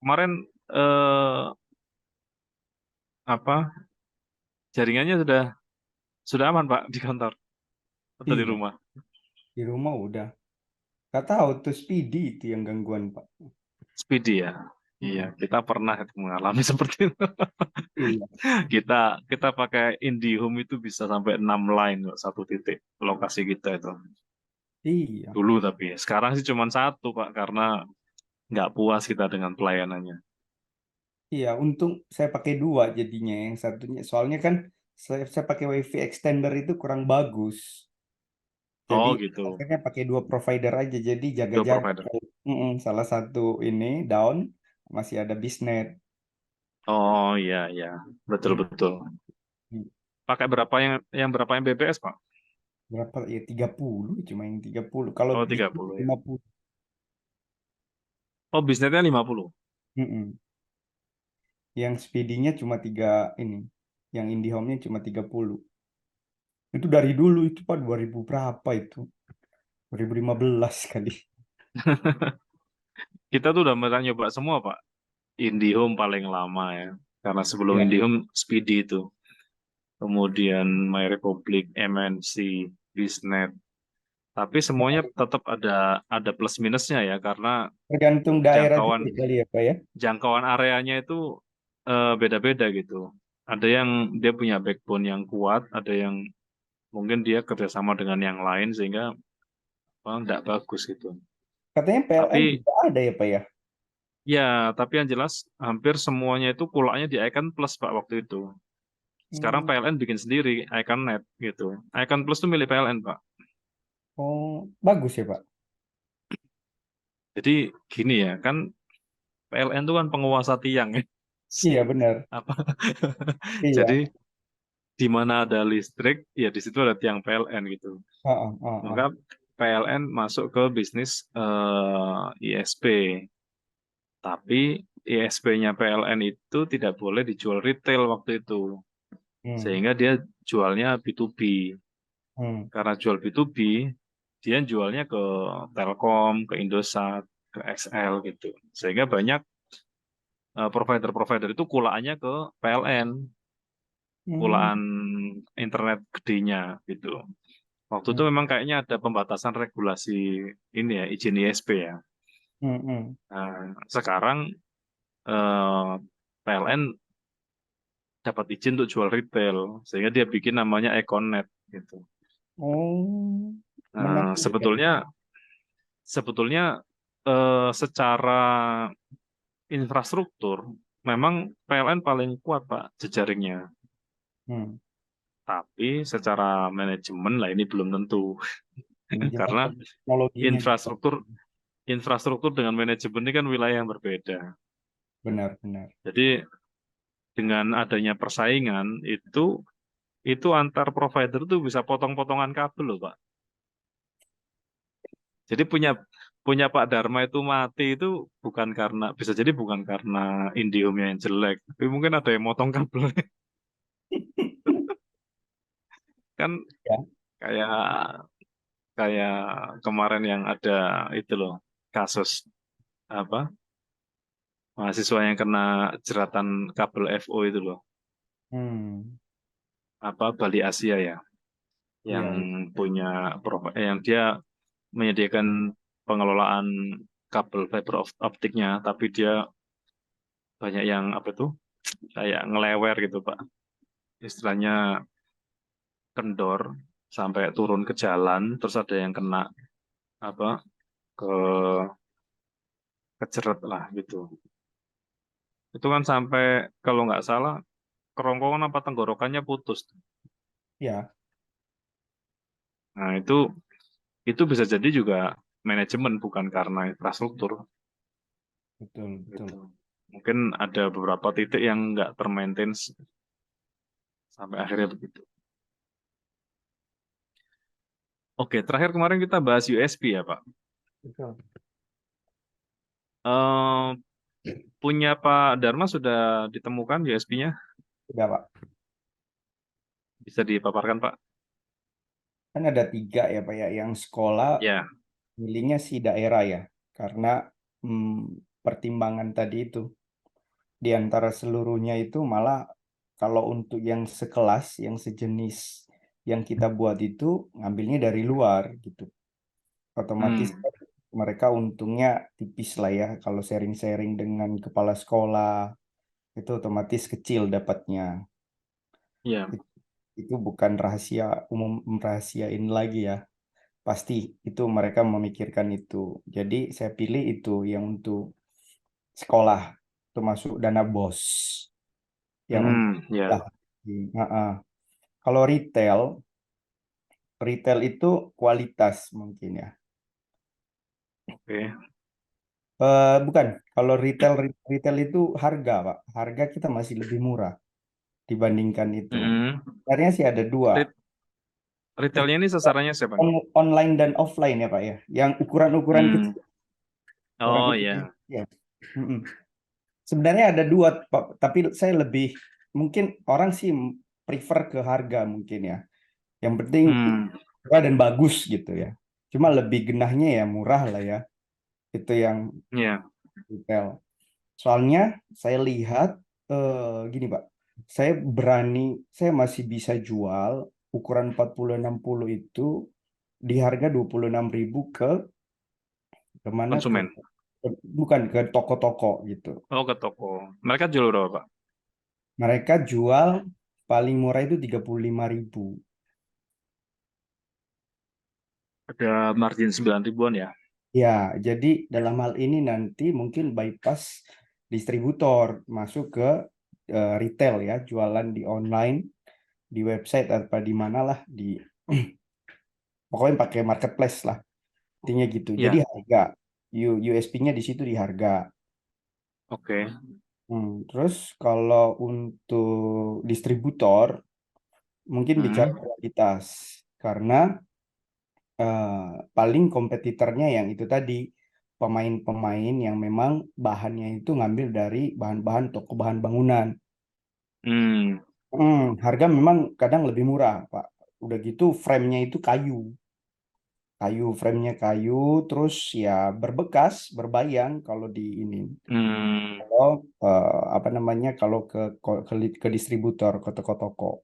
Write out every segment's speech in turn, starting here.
kemarin apa jaringannya sudah aman Pak di kantor atau di Iya, rumah? di rumah udah. Gak tahu tuh Speedy itu yang gangguan, Pak. Speedy ya. Iya, kita pernah mengalami seperti itu. Iya, Kita kita pakai IndiHome itu bisa sampai 6 line kok, satu titik lokasi kita itu. iya, Dulu tapi sekarang sih cuma satu Pak karena nggak puas kita dengan pelayanannya. iya. Untung saya pakai dua jadinya. Yang satunya, soalnya kan saya pakai WiFi extender itu kurang bagus. Jadi Oh gitu. akhirnya pakai dua provider aja. Jadi Dua jaga-jaga. provider. Kalau, salah satu ini down, masih ada bisnet. Oh iya iya. Betul Iya. betul. Pakai berapa yang berapa Mbps Pak? Berapa ya, 30, cuma yang 30. Kalau Oh bisnis 30 ya. 50. Oh bisnetnya 50. Mm-mm. Yang speedinya cuma tiga ini. Yang IndiHome-nya cuma 30. Itu dari dulu itu Pak, 2000 berapa itu? 2015 kali. Kita tuh udah pernah nyoba semua Pak. IndiHome paling lama ya. Karena sebelum Ya. IndiHome Speedy itu. Kemudian MyRepublic, MNC, Biznet. Tapi semuanya tetap ada plus minusnya ya karena Tergantung daerah jangkauan juga kali ya Pak ya. jangkauan areanya itu beda-beda gitu. Ada yang dia punya backbone yang kuat, ada yang mungkin dia kerjasama dengan yang lain sehingga nggak bagus gitu. Katanya PLN Tapi juga ada ya Pak ya. ya, tapi yang jelas hampir semuanya itu pulaknya di Icon Plus Pak waktu itu. Sekarang Hmm. PLN bikin sendiri IconNet gitu. Icon Plus itu milik PLN Pak. Oh, bagus ya Pak. Jadi gini ya, kan PLN itu kan penguasa tiang ya. Iya benar. Apa? Iya. Jadi di mana ada listrik, ya di situ ada tiang PLN gitu. Heeh, Maka heeh. PLN masuk ke bisnis ISP. Tapi ISP-nya PLN itu tidak boleh dijual retail waktu itu. Hmm. Sehingga dia jualnya B2B. Hmm. Karena jual B2B, dia jualnya ke Telkom, ke Indosat, ke XL gitu. Sehingga banyak provider-provider itu kulaannya ke PLN, Hmm. kulaan internet gedenya gitu. Waktu itu Hmm. memang kayaknya ada pembatasan regulasi ini ya, izin ISP ya. Hmm. Hmm. Nah, sekarang eh, PLN dapat izin untuk jual retail, sehingga dia bikin namanya Econet gitu. Oh, Nah, menarik ya. sebetulnya secara infrastruktur memang PLN paling kuat Pak jejaringnya. Hmm. Tapi secara manajemen lah ini belum tentu Manajemen karena teknologinya juga. infrastruktur infrastruktur dengan manajemen ini kan wilayah yang berbeda. Benar-benar. Jadi dengan adanya persaingan itu antar provider tuh bisa potong-potongan kabel loh Pak. Jadi punya punya Pak Dharma itu mati itu bukan karena bisa jadi bukan karena Indihome yang jelek, tapi mungkin ada yang motong kabel kan Ya. kayak kayak kemarin yang ada itu loh kasus apa mahasiswa yang kena jeratan kabel FO itu loh Hmm. apa Bali Asia ya yang Iya, iya. punya yang dia menyediakan pengelolaan kabel fiber optiknya tapi dia banyak yang apa tuh kayak ngelewer gitu Pak istilahnya kendor sampai turun ke jalan terus ada yang kena apa ke keceret lah gitu itu kan sampai kalau nggak salah kerongkongan apa tenggorokannya putus. Ya, Nah, itu bisa jadi juga manajemen bukan karena infrastruktur betul, gitu. betul. Mungkin ada beberapa titik yang nggak termaintain sampai akhirnya begitu. Oke, terakhir kemarin kita bahas USB ya, Pak. Betul. Eh, punya Pak Dharma sudah ditemukan USB-nya? Sudah, Pak. Bisa dipaparkan, Pak? Kan ada tiga ya, Pak ya. Yang sekolah Ya, milihnya si daerah ya. Karena hmm, pertimbangan tadi itu. Di antara seluruhnya itu malah kalau untuk yang sekelas, yang sejenis yang kita buat itu ngambilnya dari luar gitu. Otomatis Hmm, mereka untungnya tipis lah ya. Kalau sharing-sharing dengan kepala sekolah itu otomatis kecil dapatnya. ya. Itu bukan rahasia umum, rahasiain lagi ya. Pasti itu mereka memikirkan itu. Jadi saya pilih itu yang untuk sekolah, termasuk dana BOS yang untuk Ya. lah. Kalau retail, retail itu kualitas mungkin ya. Oke. Bukan, kalau retail retail itu harga, Pak. Harga kita masih lebih murah dibandingkan itu. Hmm. Sebenarnya sih ada dua. Ret- Retailnya ini sasarannya siapa nih? Online dan offline ya, Pak ya. Yang ukuran-ukuran Hmm. kecil, Oh ukuran-ukuran ya. kecil. Mm-mm. Sebenarnya ada dua, Pak, tapi saya lebih mungkin orang sih prefer ke harga mungkin ya. Yang penting Hmm. murah dan bagus gitu ya. Cuma lebih genahnya ya murah lah ya. Itu yang Ya. retail. Soalnya saya lihat gini Pak, saya masih bisa jual ukuran 40-60 itu di harga 26.000 ke mana Konsumen. bukan ke toko-toko gitu. Oh, ke toko. Mereka jual berapa, Pak? Mereka jual paling murah itu 35.000. Ada margin 9 ribuan ya. Ya, jadi dalam hal ini nanti mungkin bypass distributor masuk ke retail ya, jualan di online, di website atau di mana lah, di pokoknya pakai marketplace lah. Intinya gitu. Jadi Ya. harga USP-nya di situ di harga. Oke. Terus kalau untuk distributor mungkin bicara Hmm. kualitas karena paling kompetitornya yang itu tadi pemain-pemain yang memang bahannya itu ngambil dari bahan-bahan toko bahan bangunan. Hmm. Harga memang kadang lebih murah, Pak. Udah gitu frame-nya itu kayu. Frame-nya kayu, terus ya berbekas, berbayang kalau di ini. Hmm. Kalau apa namanya kalau ke distributor, ke toko-toko.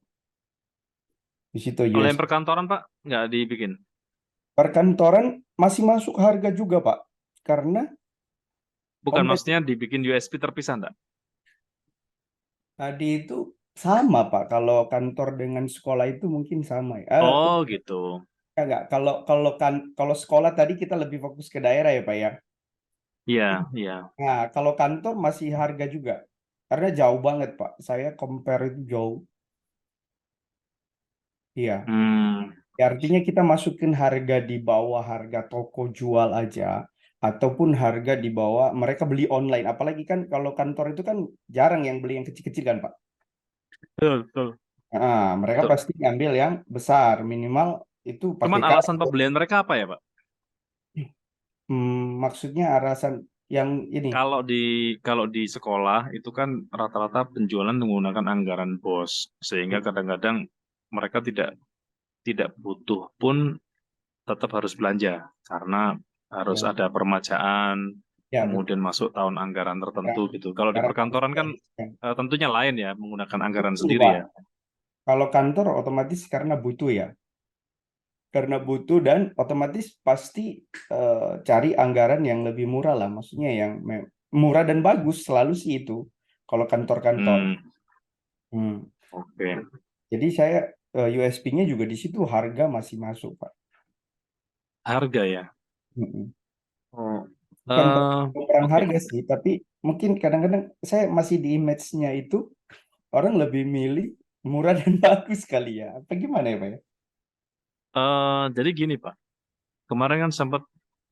Di situ Kalau US. yang perkantoran, Pak, nggak dibikin. Perkantoran masih masuk harga juga, Pak. Karena Bukan, kompet maksudnya dibikin USB terpisah, enggak? tadi itu sama, Pak. Kalau kantor dengan sekolah itu mungkin sama ya. Oh, gitu. Enggak. Kalau sekolah tadi kita lebih fokus ke daerah ya, Pak ya. Iya, iya. Nah, kalau kantor masih harga juga. Karena jauh banget, Pak. Saya compare itu jauh. Iya. Hmm. Ya, artinya kita masukin harga di bawah harga toko jual aja, ataupun harga di bawah mereka beli online. Apalagi kan kalau kantor itu kan jarang yang beli yang kecil-kecil kan, Pak. Betul, betul, Nah, mereka betul. pasti ngambil yang besar, minimal itu pakai Cuman alasan kartu. pembelian mereka apa ya, Pak? Maksudnya alasan yang ini, Kalau di kalau di sekolah itu kan rata-rata penjualan menggunakan anggaran BOS, sehingga kadang-kadang mereka tidak tidak butuh pun tetap harus belanja karena harus ya, ada permajaan, ya betul. kemudian masuk tahun anggaran tertentu Sekarang gitu. Kalau di sekarang harus perkantoran kan ya. tentunya lain ya, menggunakan anggaran Betul, sendiri Pak. ya. Kalau kantor otomatis karena butuh ya. Karena butuh dan otomatis pasti cari anggaran yang lebih murah lah, maksudnya yang murah dan bagus selalu sih itu kalau kantor-kantor. Hmm, Hmm. oke. Jadi saya USP-nya juga di situ harga masih masuk, Pak. Harga ya. Mm-mm. Oh, Bukan perang oke. harga sih, tapi mungkin kadang-kadang saya masih di image-nya itu orang lebih milih murah dan bagus kali ya. Apa gimana ya, Pak ya? Jadi gini Pak, kemarin kan sempat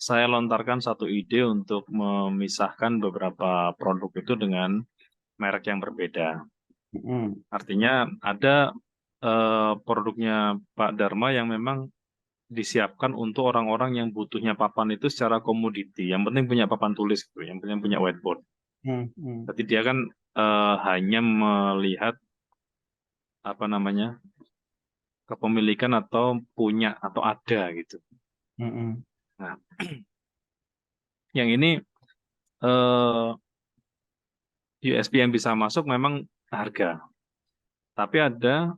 saya lontarkan satu ide untuk memisahkan beberapa produk itu dengan merek yang berbeda. Mm-mm. Artinya ada produknya Pak Dharma yang memang disiapkan untuk orang-orang yang butuhnya papan itu secara komoditi. Yang penting punya papan tulis gitu, yang penting punya whiteboard. Mm-mm. Jadi dia kan hanya melihat apa namanya kepemilikan atau punya atau ada gitu. Mm-mm. Nah, yang ini eh, USB yang bisa masuk memang harga, tapi ada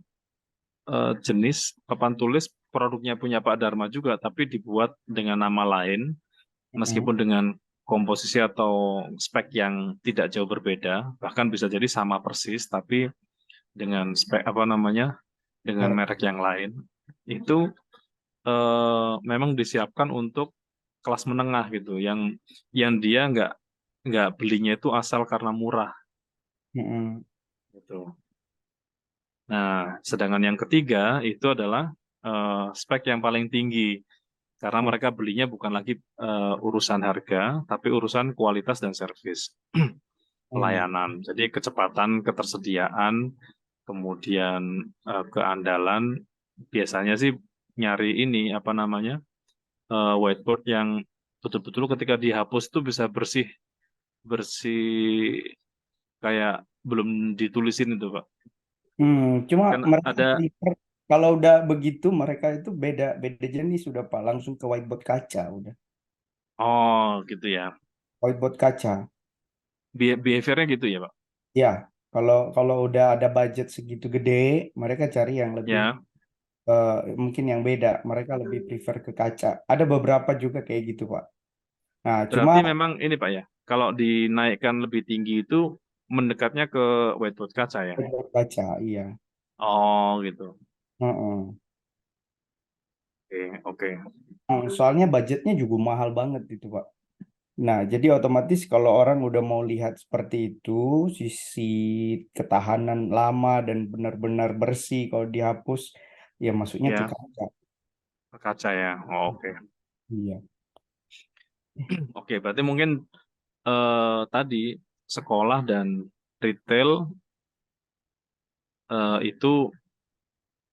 jenis papan tulis produknya punya Pak Dharma juga, tapi dibuat dengan nama lain, Mm-mm. meskipun dengan komposisi atau spek yang tidak jauh berbeda, bahkan bisa jadi sama persis, tapi dengan spek apa namanya, dengan Merek. merek yang lain. Itu memang disiapkan untuk kelas menengah gitu, yang dia nggak belinya itu asal karena murah Mm-mm. gitu. Nah, sedangkan yang ketiga itu adalah spek yang paling tinggi karena Mm. mereka belinya bukan lagi urusan harga, tapi urusan kualitas dan servis Mm. pelayanan. Jadi kecepatan, ketersediaan, kemudian keandalan. Biasanya sih nyari ini apa namanya whiteboard yang betul-betul ketika dihapus itu bisa bersih bersih kayak belum ditulisin itu Pak. Cuma Kan mereka ada prefer kalau udah begitu mereka itu beda beda jenis sudah Pak, langsung ke whiteboard kaca udah. oh gitu ya. Whiteboard kaca. Behaviornya gitu ya Pak. Ya, kalau kalau udah ada budget segitu gede, mereka cari yang lebih Ya, mungkin yang beda. Mereka lebih prefer ke kaca. Ada beberapa juga kayak gitu, Pak. Nah, cuma berarti memang ini Pak ya. Kalau dinaikkan lebih tinggi itu mendekatnya ke whiteboard kaca ya. whiteboard kaca, iya. Oh gitu. Heeh. Oke, oke. Soalnya budgetnya juga mahal banget itu, Pak. Nah, jadi otomatis kalau orang udah mau lihat seperti itu, sisi ketahanan lama dan benar-benar bersih kalau dihapus, ya masuknya ke Ya, kaca. kaca ya. Oh, oke. Iya. Oke, berarti mungkin tadi sekolah dan retail itu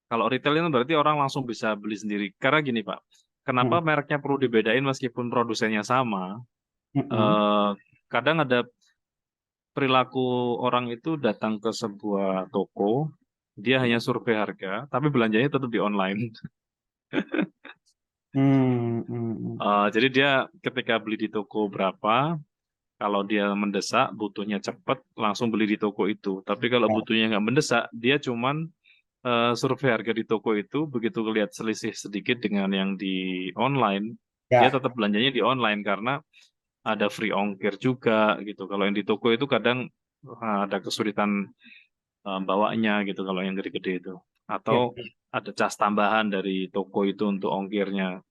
kalau retail itu berarti orang langsung bisa beli sendiri. Karena gini Pak, kenapa Hmm. mereknya perlu dibedain meskipun produsennya sama? Mm-mm. Eh, Kadang ada perilaku orang itu datang ke sebuah toko, dia hanya survei harga, tapi belanjanya tetap di online. Hmm, hmm, hmm. Jadi dia ketika beli di toko berapa, kalau dia mendesak, butuhnya cepat, langsung beli di toko itu. Tapi kalau Ya, butuhnya nggak mendesak, dia cuman survei harga di toko itu, begitu lihat selisih sedikit dengan yang di online, dia ya, tetap belanjanya di online karena ada free ongkir juga gitu. Kalau yang di toko itu kadang ada kesulitan bawanya gitu kalau yang gede-gede itu. Atau ya, ada cas tambahan dari toko itu untuk ongkirnya.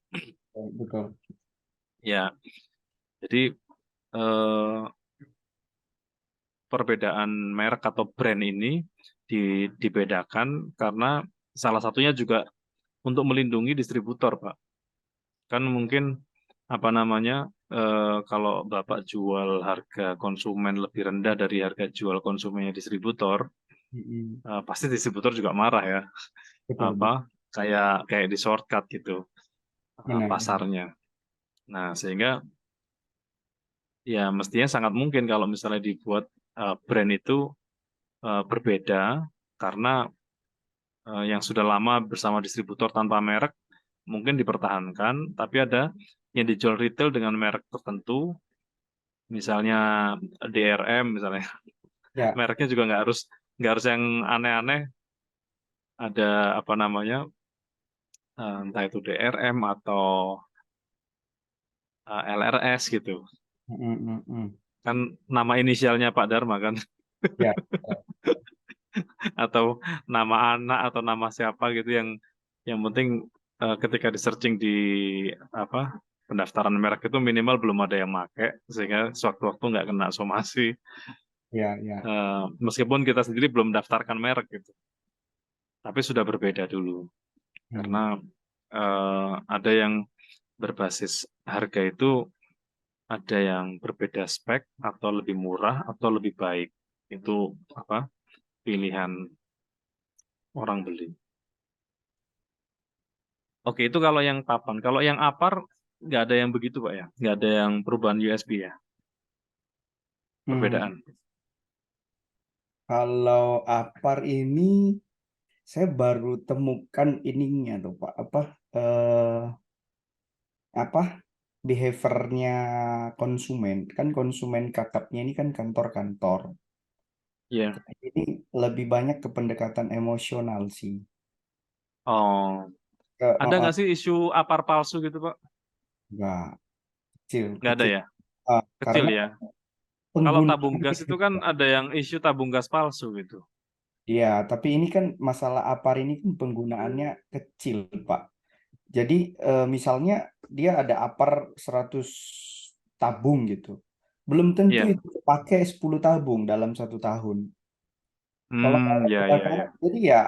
betul. Ya, jadi eh, perbedaan merek atau brand ini dibedakan karena salah satunya juga untuk melindungi distributor, Pak. Kan mungkin apa namanya kalau Bapak jual harga konsumen lebih rendah dari harga jual konsumennya distributor, Mm-mm. pasti distributor juga marah ya. Betul, Apa betul. kayak kayak di shortcut gitu Benar, benar. pasarnya. Nah, sehingga ya mestinya sangat mungkin kalau misalnya dibuat brand itu berbeda karena yang sudah lama bersama distributor tanpa merek mungkin dipertahankan, tapi ada yang dijual retail dengan merek tertentu, misalnya DRM misalnya, Ya, mereknya juga nggak harus yang aneh-aneh, ada apa namanya, entah itu DRM atau LRS gitu, mm, mm, mm. kan nama inisialnya Pak Dharma kan, Ya, atau nama anak atau nama siapa gitu yang penting ketika di searching di apa pendaftaran merek itu minimal belum ada yang make sehingga sewaktu-waktu nggak kena somasi. ya, ya. Meskipun kita sendiri belum daftarkan merek gitu, tapi sudah berbeda dulu karena Hmm. ada yang berbasis harga itu ada yang berbeda spek atau lebih murah atau lebih baik, itu apa pilihan orang beli. Oke, itu kalau yang papan. Kalau yang apar, nggak ada yang begitu, Pak ya? Nggak ada yang perubahan USB ya? Hmm. Perbedaan. Kalau Apar ini saya baru temukan ininya tuh Pak, apa behaviornya konsumen. Kan konsumen kakapnya ini kan kantor-kantor. Iya. Ini lebih banyak ke pendekatan emosional sih. Oh, ada nggak sih isu apar palsu gitu, Pak? Nggak, kecil, Nggak ada kecil. ya? Kecil Karena ya. Kalau tabung penggunaan gas itu kan ada yang isu tabung gas palsu gitu. ya, tapi ini kan masalah APAR ini kan penggunaannya kecil, Pak. Jadi misalnya dia ada APAR 100 tabung gitu. Belum tentu Iya. itu pakai 10 tabung dalam 1 tahun. Kalau nggak ada Ya, ya, kebakaran, ya. jadi ya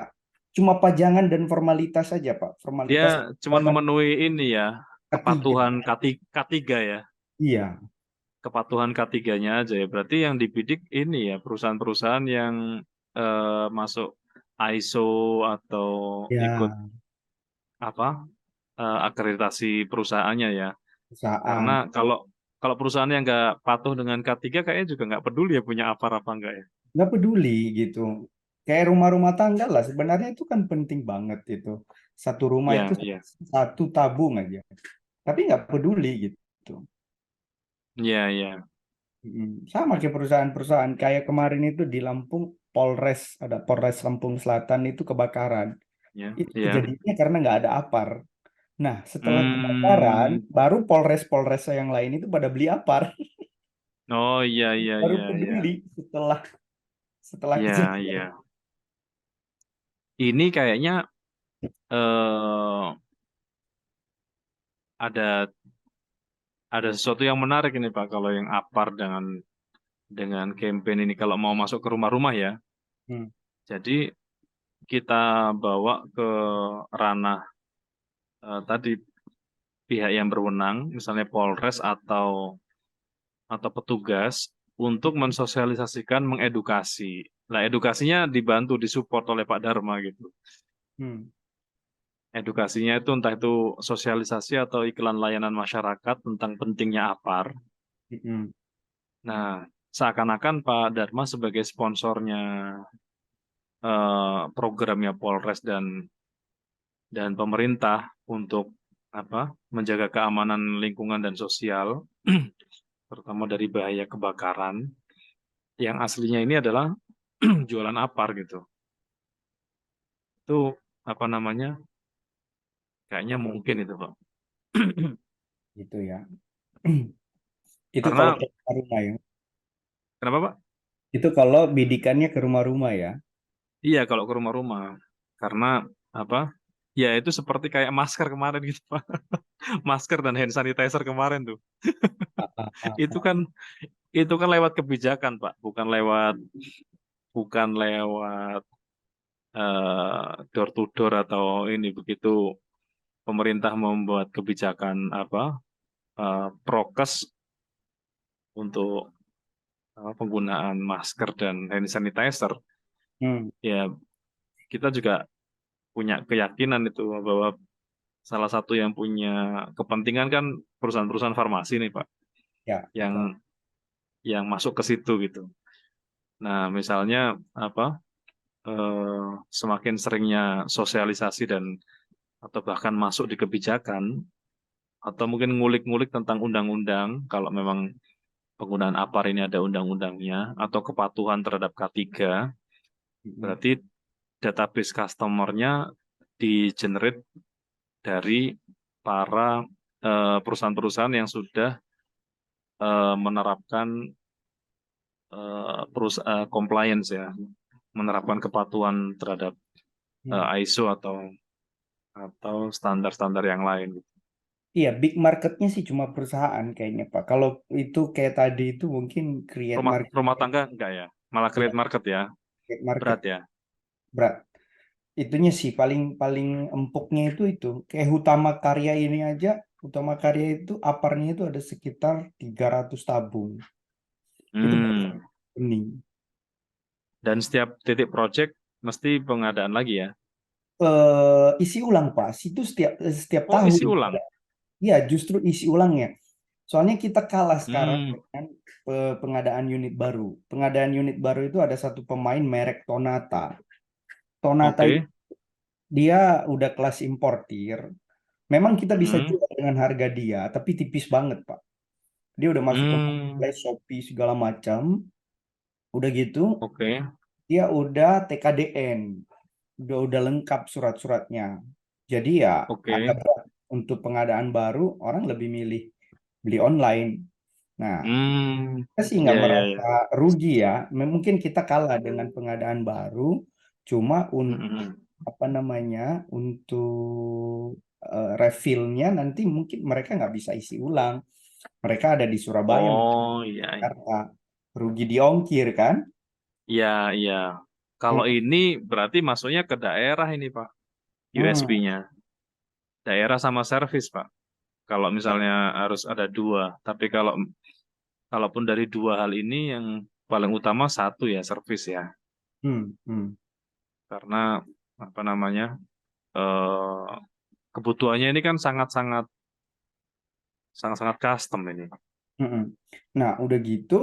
cuma pajangan dan formalitas saja, Pak. Dia Formalitas cuman memenuhi ini ya, ketiga. kepatuhan K3 ya. Iya, Kepatuhan K3-nya aja ya. Berarti yang dibidik ini ya, perusahaan-perusahaan yang masuk ISO atau ikut ya, apa akreditasi perusahaannya ya. Karena perusahaan. kalau kalau perusahaan yang nggak patuh dengan K3 kayaknya juga nggak peduli ya punya apa apa enggak ya. Nggak peduli gitu. Kayak rumah-rumah tangga lah, sebenarnya itu kan penting banget itu. Satu rumah itu Iya, iya. satu tabung aja. Tapi nggak peduli gitu. Iya, iya. Sama kayak perusahaan-perusahaan kayak kemarin itu di Lampung, Polres, ada Polres Lampung Selatan itu kebakaran. Iya, Itu iya. kejadiannya karena nggak ada APAR. Nah, setelah kebakaran, Hmm. baru Polres-Polres yang lain itu pada beli APAR. Oh, iya, iya, Baru iya, iya. peduli setelah setelah Iya, kejadian. iya. Ini kayaknya eh ada sesuatu yang menarik ini Pak kalau yang APAR dengan campaign ini kalau mau masuk ke rumah-rumah ya. Hmm, Jadi kita bawa ke ranah tadi pihak yang berwenang, misalnya Polres atau petugas untuk mensosialisasikan, mengedukasi. Nah, edukasinya dibantu, disupport oleh Pak Dharma gitu. hmm, Edukasinya itu entah itu sosialisasi atau iklan layanan masyarakat tentang pentingnya APAR. hmm, Nah, seakan-akan Pak Dharma sebagai sponsornya programnya Polres dan pemerintah untuk apa menjaga keamanan lingkungan dan sosial, terutama dari bahaya kebakaran. Yang aslinya ini adalah jualan APAR gitu. Itu apa namanya? Kayaknya mungkin itu, Pak. gitu ya. Itu kalau Karena ke rumah ya. kenapa, Pak? Itu kalau bidikannya ke rumah-rumah ya. Iya, kalau ke rumah-rumah. Karena apa? Ya itu seperti kayak masker kemarin gitu, Pak. Masker dan hand sanitizer kemarin tuh. Itu kan lewat kebijakan, Pak, bukan lewat door to door atau ini begitu pemerintah membuat kebijakan apa prokes untuk penggunaan masker dan hand sanitizer. Hmm, Ya, kita juga punya keyakinan itu bahwa salah satu yang punya kepentingan kan perusahaan-perusahaan farmasi nih, Pak, ya, betul. yang masuk ke situ gitu. Nah, misalnya apa semakin seringnya sosialisasi dan atau bahkan masuk di kebijakan atau mungkin ngulik-ngulik tentang undang-undang kalau memang penggunaan APAR ini ada undang-undangnya atau kepatuhan terhadap K3, Hmm, berarti database customer-nya di-generate dari para perusahaan-perusahaan yang sudah menerapkan compliance ya, menerapkan kepatuhan terhadap hmm. ISO atau standar-standar yang lain. Iya, big marketnya sih cuma perusahaan kayaknya Pak. Kalau itu kayak tadi itu mungkin create Rumah market, rumah tangga enggak ya, malah ya, create market ya, create market berat ya. berat. Itunya sih paling paling empuknya itu. Kayak Hutama Karya ini aja, Hutama Karya itu aparnya itu ada sekitar 300 tabung. Itu Hmm. bening. Dan setiap titik project mesti pengadaan lagi ya. Isi ulang Pak. Itu setiap setiap Oh, tahun. isi ulang. Iya, justru isi ulangnya. Soalnya kita kalah sekarang Hmm. dengan pengadaan unit baru. Pengadaan unit baru itu ada satu pemain merek Tonata. Tonata itu Oke. dia udah kelas importir. Memang kita bisa Hmm. jual dengan harga dia, tapi tipis banget, Pak. Dia udah masuk ke Hmm. marketplace, Shopee segala macam. Udah gitu, Oke. dia udah TKDN, udah lengkap surat-suratnya. Jadi ya agak Oke. berat untuk pengadaan baru, orang lebih milih beli online. Nah, Hmm. saya sih Ya, nggak ya, merasa ya. rugi ya. Mungkin kita kalah dengan pengadaan baru, cuma untuk Hmm. apa namanya, untuk refillnya nanti mungkin mereka nggak bisa isi ulang. Mereka ada di Surabaya, Oh, iya, iya. Jakarta, rugi di ongkir kan? Iya, iya. Kalau Hmm, ini berarti masuknya ke daerah ini, Pak. hmm, USB-nya. Daerah sama servis, Pak. Kalau ya, misalnya harus ada dua. Tapi kalaupun dari dua hal ini yang paling utama satu ya servis ya. hmm, hmm, Karena apa namanya? eh kebutuhannya ini kan sangat-sangat custom ini. hmm. Nah, udah gitu,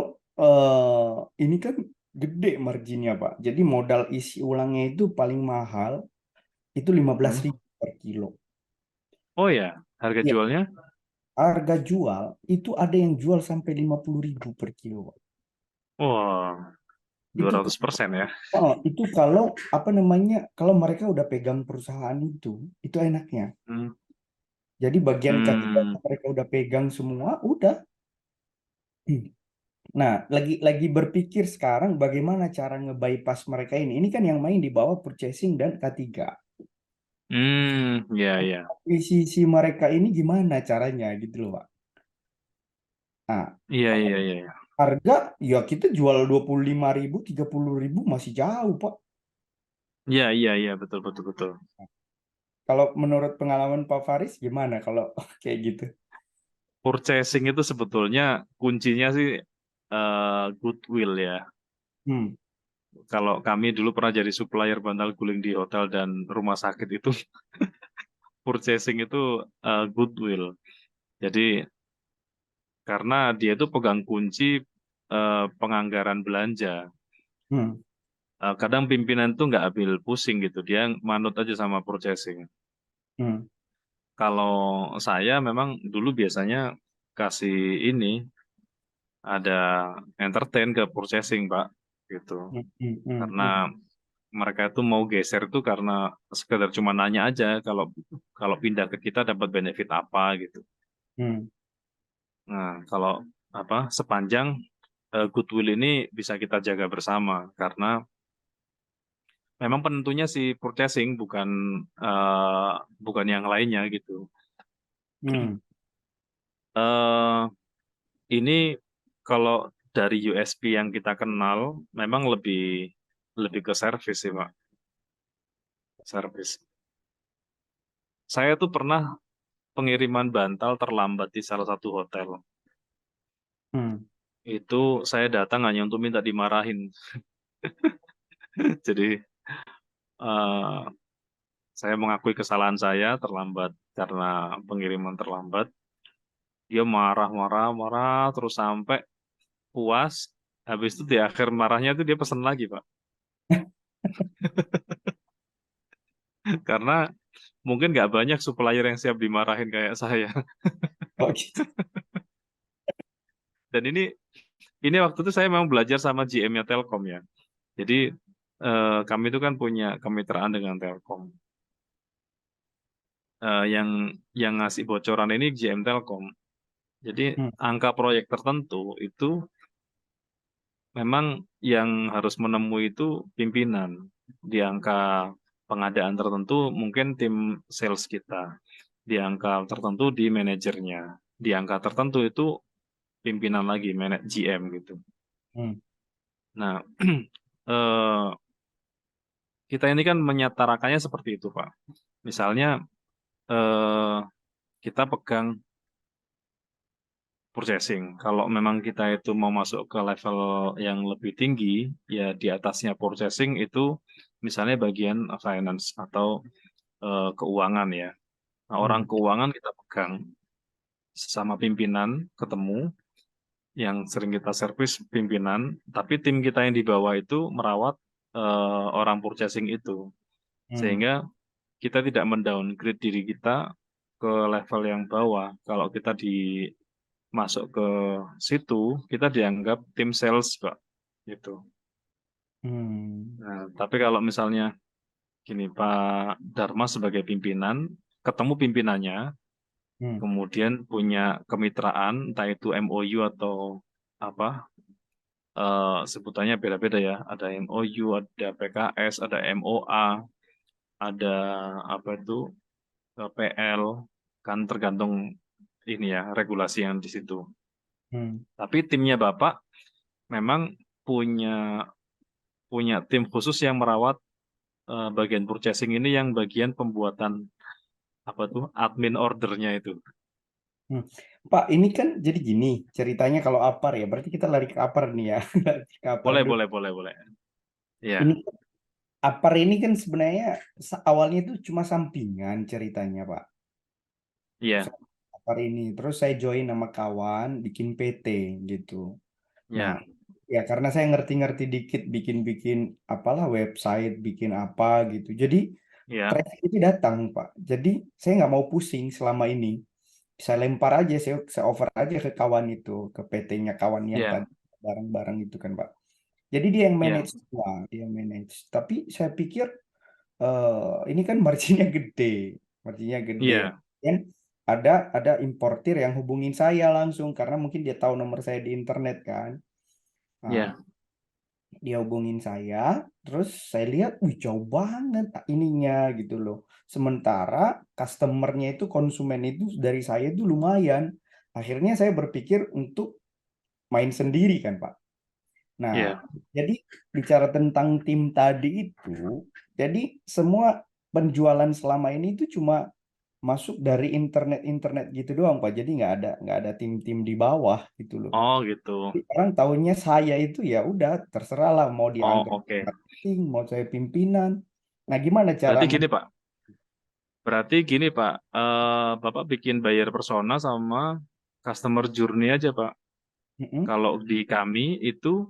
ini kan gede marginnya, Pak. Jadi modal isi ulangnya itu paling mahal itu lima belas Hmm. ribu per kilo. Oh ya, harga Iya, jualnya? harga jual itu ada yang jual sampai 50 ribu per kilo, Pak. Wah, dua Itu ratus persen ya. itu kalau apa namanya, kalau mereka udah pegang perusahaan itu enaknya. Hmm. Jadi bagian ketiga Hmm. mereka udah pegang semua, udah. Nah, lagi berpikir sekarang bagaimana cara nge-bypass mereka ini. Ini kan yang main di bawah purchasing dan K3. Hmm. Ya, ya. Sisi mereka ini gimana caranya gitu loh, Pak. Nah, Iya, iya, iya, iya. harga ya kita jual 25 ribu, 30 ribu masih jauh, Pak. Iya, iya, iya, betul, betul, betul. Kalau menurut pengalaman Pak Faris gimana kalau kayak gitu? Purchasing itu sebetulnya kuncinya sih goodwill ya. Hmm, Kalau kami dulu pernah jadi supplier bantal guling di hotel dan rumah sakit itu, purchasing itu goodwill. Jadi karena dia itu pegang kunci penganggaran belanja. hmm, Kadang pimpinan tuh nggak ambil pusing gitu, dia manut aja sama purchasing. hmm, Kalau saya memang dulu biasanya kasih ini ada entertain ke purchasing, Pak, gitu. hmm, hmm, hmm, Karena hmm, mereka itu mau geser itu karena sekedar cuma nanya aja kalau kalau pindah ke kita dapat benefit apa gitu. hmm, Nah, kalau apa sepanjang goodwill ini bisa kita jaga bersama karena memang penentunya si purchasing eh, bukan yang lainnya gitu. hmm, eh ini kalau dari USP yang kita kenal memang lebih lebih ke service sih, Pak. Service. Saya tuh pernah pengiriman bantal terlambat di salah satu hotel. hmm, Itu saya datang hanya untuk minta dimarahin. Jadi eh, saya mengakui kesalahan saya terlambat karena pengiriman terlambat. Dia marah-marah, marah terus sampai puas. Habis itu di akhir marahnya itu dia pesan lagi, Pak. Karena mungkin nggak banyak supplier yang siap dimarahin kayak saya. oh gitu. Dan ini waktu itu saya memang belajar sama GM-nya Telkom ya. Jadi kami itu kan punya kemitraan dengan Telkom. Yang ngasih bocoran ini GM Telkom. Jadi Hmm, angka proyek tertentu itu memang yang harus menemui itu pimpinan. Di angka pengadaan tertentu mungkin tim sales kita. Di angka tertentu di manajernya. Di angka tertentu itu pimpinan lagi, GM gitu. hmm, Nah, eh, kita ini kan menyetarakannya seperti itu, Pak. Misalnya eh, kita pegang purchasing. Kalau memang kita itu mau masuk ke level yang lebih tinggi, ya di atasnya purchasing itu misalnya bagian finance atau keuangan ya. Nah, orang hmm, keuangan kita pegang sama pimpinan, ketemu, yang sering kita servis pimpinan, tapi tim kita yang di bawah itu merawat orang purchasing itu. hmm, Sehingga kita tidak mendowngrade diri kita ke level yang bawah, kalau kita masuk ke situ, kita dianggap tim sales, Pak. Gitu. Hmm. Nah, tapi kalau misalnya gini, Pak Dharma sebagai pimpinan, ketemu pimpinannya, Hmm. kemudian punya kemitraan, entah itu MOU atau apa, sebutannya beda-beda ya. Ada MOU, ada PKS, ada MOA, ada apa itu PL, kan tergantung ini ya regulasi yang di situ. Hmm. Tapi timnya Bapak memang punya punya tim khusus yang merawat bagian purchasing ini, yang bagian pembuatan apa tuh admin ordernya itu. Hmm. Pak, ini kan jadi gini ceritanya kalau APAR ya, berarti kita lari ke APAR nih ya. Lari ke APAR Boleh, dulu. boleh, boleh, boleh. Iya, Ini APAR ini kan sebenarnya awalnya itu cuma sampingan ceritanya, Pak. iya, APAR ini. Terus saya join sama kawan bikin PT gitu. Nah, iya, ya karena saya ngerti-ngerti dikit bikin-bikin apalah website, bikin apa gitu. Jadi iya, traffic itu datang, Pak. Jadi saya nggak mau pusing selama ini. Saya lempar aja, saya over aja ke kawan itu, ke PT-nya kawan yang iya, tadi barang-barang itu kan, Pak. Jadi dia yang iya, manage semua, dia yang manage. Tapi saya pikir ini kan marginnya gede, marginnya gede. iya, Dan ada importir yang hubungin saya langsung karena mungkin dia tahu nomor saya di internet kan. Nah, iya, dia hubungin saya, terus saya lihat, wih jauh banget ininya gitu loh. Sementara customernya itu, konsumen itu dari saya itu lumayan. Akhirnya saya berpikir untuk main sendiri kan, Pak. Nah, iya. jadi bicara tentang tim tadi itu, jadi semua penjualan selama ini itu cuma masuk dari internet gitu doang, Pak. Jadi nggak ada tim-tim di bawah gitu loh. Oh gitu. Orang tahunya saya itu ya udah terserah lah mau Oh dianggap oke. marketing, mau saya pimpinan. Nah, gimana cara Berarti gini Pak. Berarti gini Pak. Bapak bikin buyer persona sama customer journey aja Pak. Mm-mm, Kalau di kami itu,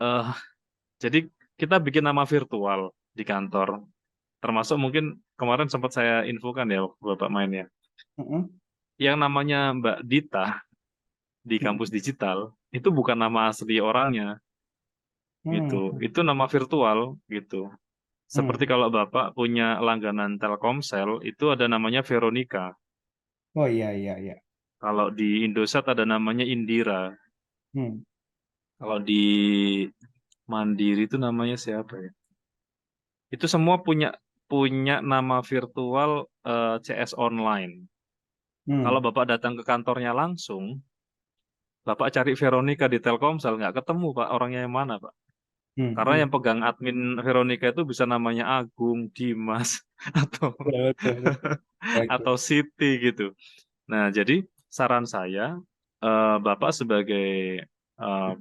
eh jadi kita bikin nama virtual di kantor. Termasuk mungkin kemarin sempat saya infokan ya waktu Bapak main ya. mm-mm, Yang namanya Mbak Dita di kampus digital itu bukan nama asli orangnya gitu. mm-mm, Itu nama virtual gitu. mm. Seperti kalau Bapak punya langganan Telkomsel, itu ada namanya Veronica. Oh iya iya iya. Kalau di Indosat ada namanya Indira. Hmm. Kalau di Mandiri itu namanya siapa ya? Itu semua punya punya nama virtual, CS online. Kalau Hmm. Bapak datang ke kantornya langsung, Bapak cari Veronica di Telkomsel, nggak ketemu Pak orangnya yang mana Pak. Hmm. Karena Hmm. yang pegang admin Veronica itu bisa namanya Agung, Dimas, atau Betul, betul, betul. Oke. atau Siti gitu. Nah, jadi saran saya, Bapak sebagai eh,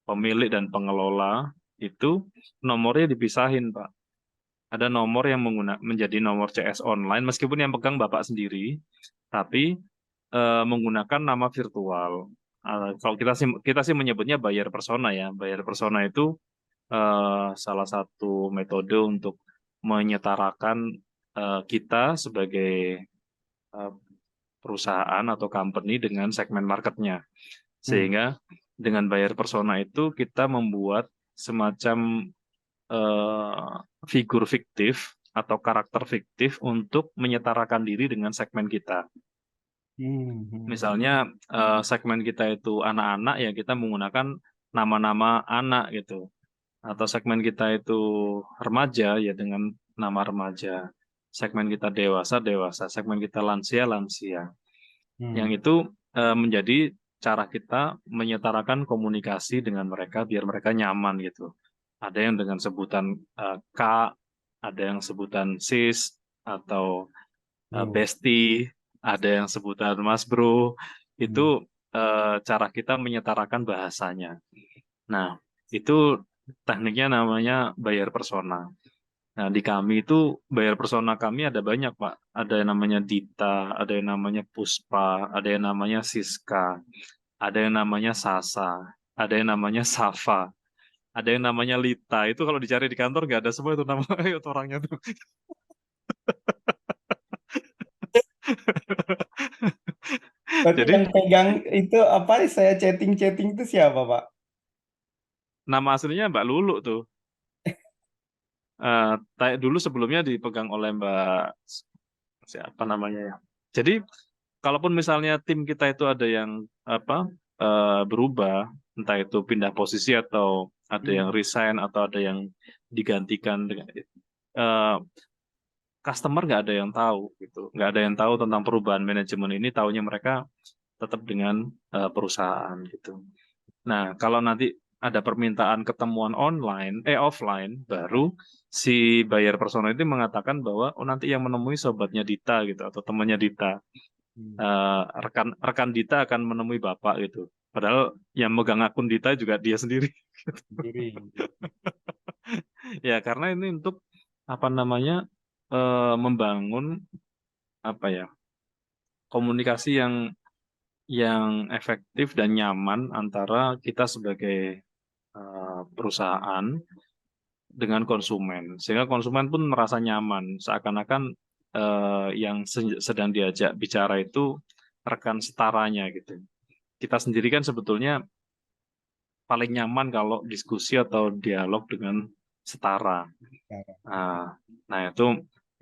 pemilik dan pengelola itu nomornya dipisahin, Pak. Ada nomor yang menjadi nomor CS online, meskipun yang pegang Bapak sendiri, tapi menggunakan nama virtual. Kalau kita sih menyebutnya buyer persona ya. Buyer persona itu salah satu metode untuk menyetarakan kita sebagai eh, perusahaan atau company dengan segmen marketnya. Hmm. Sehingga dengan buyer persona itu kita membuat semacam eh, figur fiktif atau karakter fiktif untuk menyetarakan diri dengan segmen kita. Hmm. Hmm. Misalnya segmen kita itu anak-anak, ya kita menggunakan nama-nama anak gitu. Atau segmen kita itu remaja, ya dengan nama remaja. Segmen kita dewasa, dewasa. Segmen kita lansia, lansia. Yang Hmm. itu menjadi cara kita menyetarakan komunikasi dengan mereka biar mereka nyaman gitu. Ada yang dengan sebutan Kak, ada yang sebutan sis atau Hmm. bestie, ada yang sebutan Mas Bro. Itu Hmm. cara kita menyetarakan bahasanya. Nah, itu tekniknya namanya buyer persona. Nah, di kami itu buyer persona kami ada banyak, Pak. Ada yang namanya Dita, ada yang namanya Puspa, ada yang namanya Siska, ada yang namanya Sasa, ada yang namanya Safa, ada yang namanya Lita. Itu kalau dicari di kantor nggak ada semua itu nama itu orangnya tuh. Berarti Jadi yang pegang itu apa? Saya chatting-chatting itu siapa, Pak? nama aslinya Mbak Lulu tuh. Dulu sebelumnya dipegang oleh Mbak siapa namanya ya. Jadi kalaupun misalnya tim kita itu ada yang apa berubah, entah itu pindah posisi atau ada yang Hmm. resign atau ada yang digantikan dengan eh, customer nggak ada yang tahu gitu, nggak ada yang tahu tentang perubahan manajemen ini, taunya mereka tetap dengan perusahaan gitu. Nah, kalau nanti ada permintaan ketemuan offline, baru si buyer persona itu mengatakan bahwa oh nanti yang menemui sobatnya Dita gitu atau temannya Dita. Hmm. Rekan Dita akan menemui Bapak gitu. Padahal yang megang akun Dita juga dia sendiri. Sendiri. Ya, karena ini untuk apa namanya membangun apa ya komunikasi yang efektif dan nyaman antara kita sebagai perusahaan dengan konsumen, sehingga konsumen pun merasa nyaman, seakan-akan yang sedang diajak bicara itu rekan setaranya gitu. Kita sendiri kan sebetulnya paling nyaman kalau diskusi atau dialog dengan setara. Nah, nah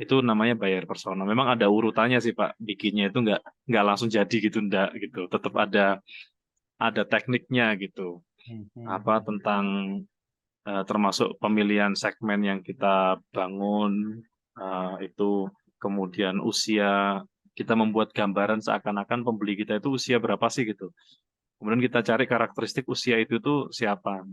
itu namanya buyer persona. Memang ada urutannya sih Pak, bikinnya itu nggak langsung jadi gitu, nggak gitu. Tetap ada tekniknya gitu. Hmm. Apa Hmm. tentang termasuk pemilihan segmen yang kita bangun itu, kemudian usia, kita membuat gambaran seakan-akan pembeli kita itu usia berapa sih gitu. Kemudian kita cari karakteristik usia itu tuh siapa.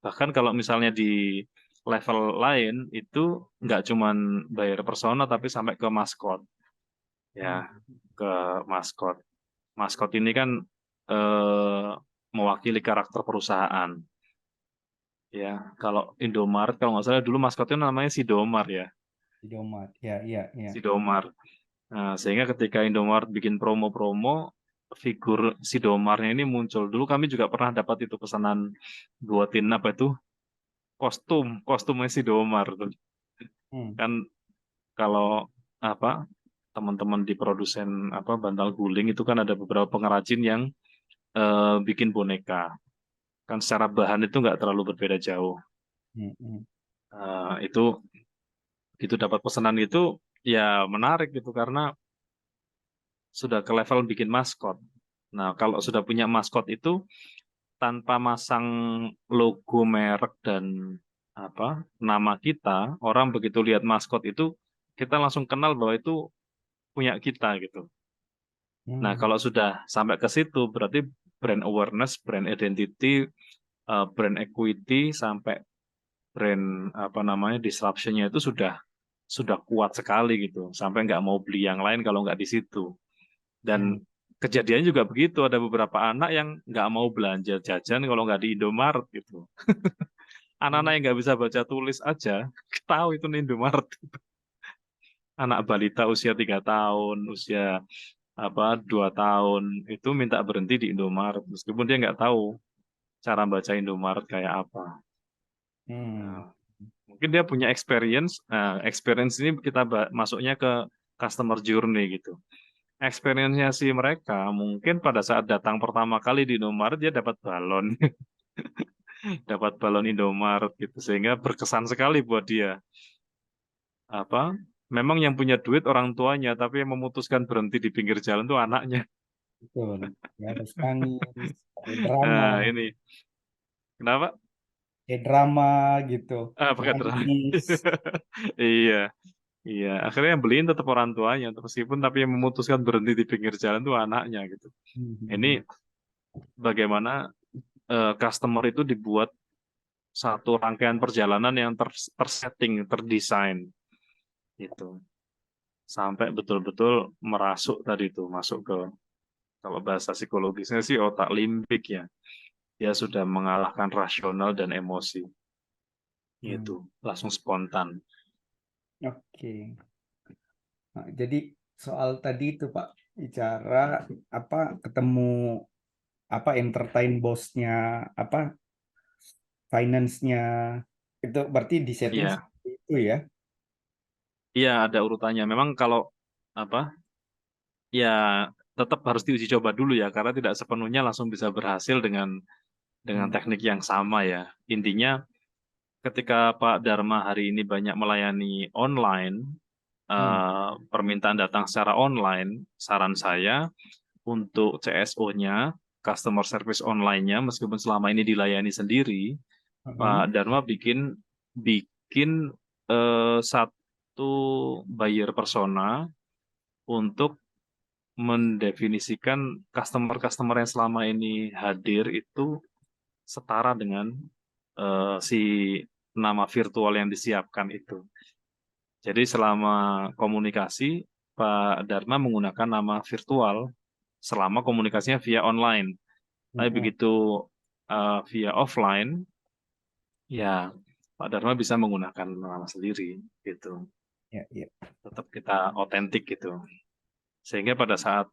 Bahkan kalau misalnya di level lain itu nggak cuman buyer persona tapi sampai ke maskot Hmm. ya, ke maskot. Maskot ini kan eh, mewakili karakter perusahaan. Ya, kalau Indomaret kalau nggak salah dulu maskotnya namanya si Domar ya, Idomat. Ya, ya, ya. si Domar. Nah, sehingga ketika Indomaret bikin promo-promo, figur si Domarnya ini muncul. Dulu kami juga pernah dapat itu pesanan buatin apa itu kostumnya si Domar tuh. Hmm. Kan kalau apa teman-teman di produsen apa bantal guling itu kan ada beberapa pengrajin yang bikin boneka. Kan secara bahan itu nggak terlalu berbeda jauh. Hmm. Hmm. Itu dapat pesanan itu ya menarik gitu karena sudah ke level bikin maskot. Nah, kalau sudah punya maskot itu tanpa masang logo merek dan apa nama kita, orang begitu lihat maskot itu kita langsung kenal bahwa itu punya kita gitu. Nah, Hmm. kalau sudah sampai ke situ berarti brand awareness, brand identity, brand equity sampai brand apa namanya disruption-nya itu sudah kuat sekali gitu, sampai nggak mau beli yang lain kalau nggak di situ. Dan Hmm. kejadiannya juga begitu, ada beberapa anak yang nggak mau belanja jajan kalau nggak di Indomaret gitu. Anak-anak Hmm. yang nggak bisa baca tulis aja tahu itu Indomaret. Anak balita usia 3 tahun, usia 2 tahun itu minta berhenti di Indomaret meskipun dia nggak tahu cara baca Indomaret kayak apa. Hmm. Nah, mungkin dia punya experience. Nah, experience ini kita masuknya ke customer journey gitu. Experience-nya si mereka mungkin pada saat datang pertama kali di Indomaret dia dapat balon, dapat balon Indomaret gitu sehingga berkesan sekali buat dia. Apa? Memang yang punya duit orang tuanya, tapi yang memutuskan berhenti di pinggir jalan tuh anaknya. Betul. Ya, harus nangis, pakai drama, Nah, ini kenapa? kayak drama gitu. Pakai drama. Nangis. Iya, iya. Akhirnya yang beliin tetap orang tuanya, meskipun tapi yang memutuskan berhenti di pinggir jalan tuh anaknya gitu. Ini Hmm. bagaimana customer itu dibuat satu rangkaian perjalanan yang tersetting, terdesain gitu. Sampai betul-betul merasuk tadi itu, masuk ke kalau bahasa psikologisnya sih otak limbik ya. Dia sudah mengalahkan rasional dan emosi. Hmm. Itu langsung spontan. Oke. Nah, jadi soal tadi itu Pak, bicara apa ketemu apa entertain bosnya, apa finance-nya, itu berarti di setting Iya, seperti itu ya. iya ada urutannya. Memang kalau apa? Ya tetap harus diuji coba dulu ya, karena tidak sepenuhnya langsung bisa berhasil dengan teknik yang sama ya. Intinya ketika Pak Dharma hari ini banyak melayani online, permintaan datang secara online, saran saya untuk CSO-nya, customer service online-nya, meskipun selama ini dilayani sendiri, Pak Dharma bikin bikin satu buyer persona untuk mendefinisikan customer-customer yang selama ini hadir itu setara dengan si nama virtual yang disiapkan itu. Jadi selama komunikasi, Pak Dharma menggunakan nama virtual selama komunikasinya via online. Tapi begitu via offline, ya Pak Dharma bisa menggunakan nama sendiri gitu. Tetap kita otentik gitu. Sehingga pada saat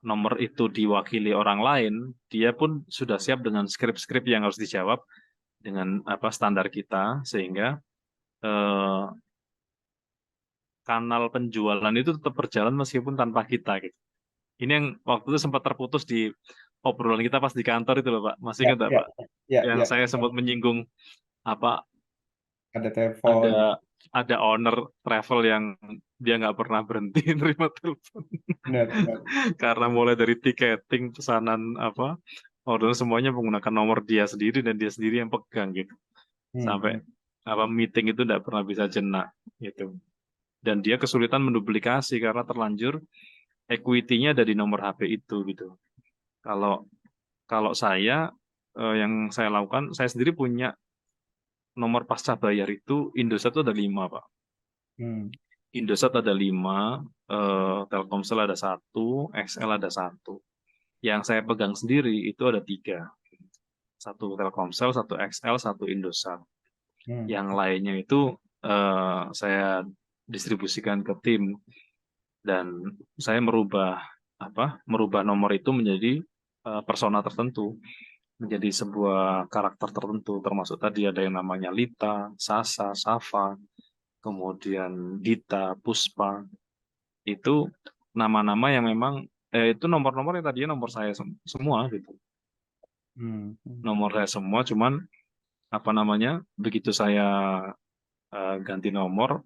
nomor itu diwakili orang lain, dia pun sudah siap dengan skrip-skrip yang harus dijawab dengan standar kita, sehingga kanal penjualan itu tetap berjalan meskipun tanpa kita gitu. Ini yang waktu itu sempat terputus di obrolan kita pas di kantor itu loh Pak. Masih ingat nggak Pak? Yang saya sempat menyinggung apa ada telepon. ada owner travel yang dia nggak pernah berhenti nerima telepon. Benar. Karena mulai dari tiketing, pesanan order semuanya menggunakan nomor dia sendiri dan dia sendiri yang pegang gitu. Sampai meeting itu tidak pernah bisa jenak gitu. Dan dia kesulitan menduplikasi karena terlanjur equity-nya ada di nomor HP itu gitu. Kalau saya yang saya lakukan, saya sendiri punya nomor pasca bayar itu Indosat itu ada 5 Pak. Indosat ada 5, Telkomsel ada 1, XL ada 1. Yang saya pegang sendiri itu ada 3. 1 Telkomsel, 1 XL, 1 Indosat. Yang lainnya itu saya distribusikan ke tim dan saya merubah nomor itu menjadi persona tertentu, menjadi sebuah karakter tertentu, termasuk tadi ada yang namanya Lita, Sasa, Safa, kemudian Dita, Puspa. Itu nama-nama yang memang itu nomor-nomor yang tadinya nomor saya semua gitu. Nomor saya semua, cuman begitu saya ganti nomor,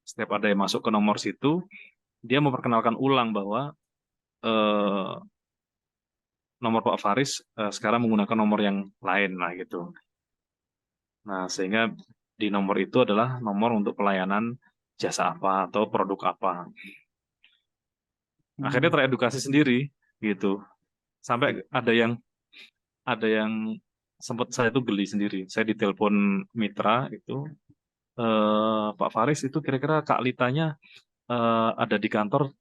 setiap ada yang masuk ke nomor situ, dia memperkenalkan ulang bahwa nomor Pak Faris sekarang menggunakan nomor yang lain lah gitu. Nah, sehingga di nomor itu adalah nomor untuk pelayanan jasa apa atau produk apa. Akhirnya teredukasi sendiri gitu. Sampai ada yang sempat saya itu geli sendiri. Saya ditelepon mitra itu, Pak Faris itu kira-kira Kak Litanya ada di kantor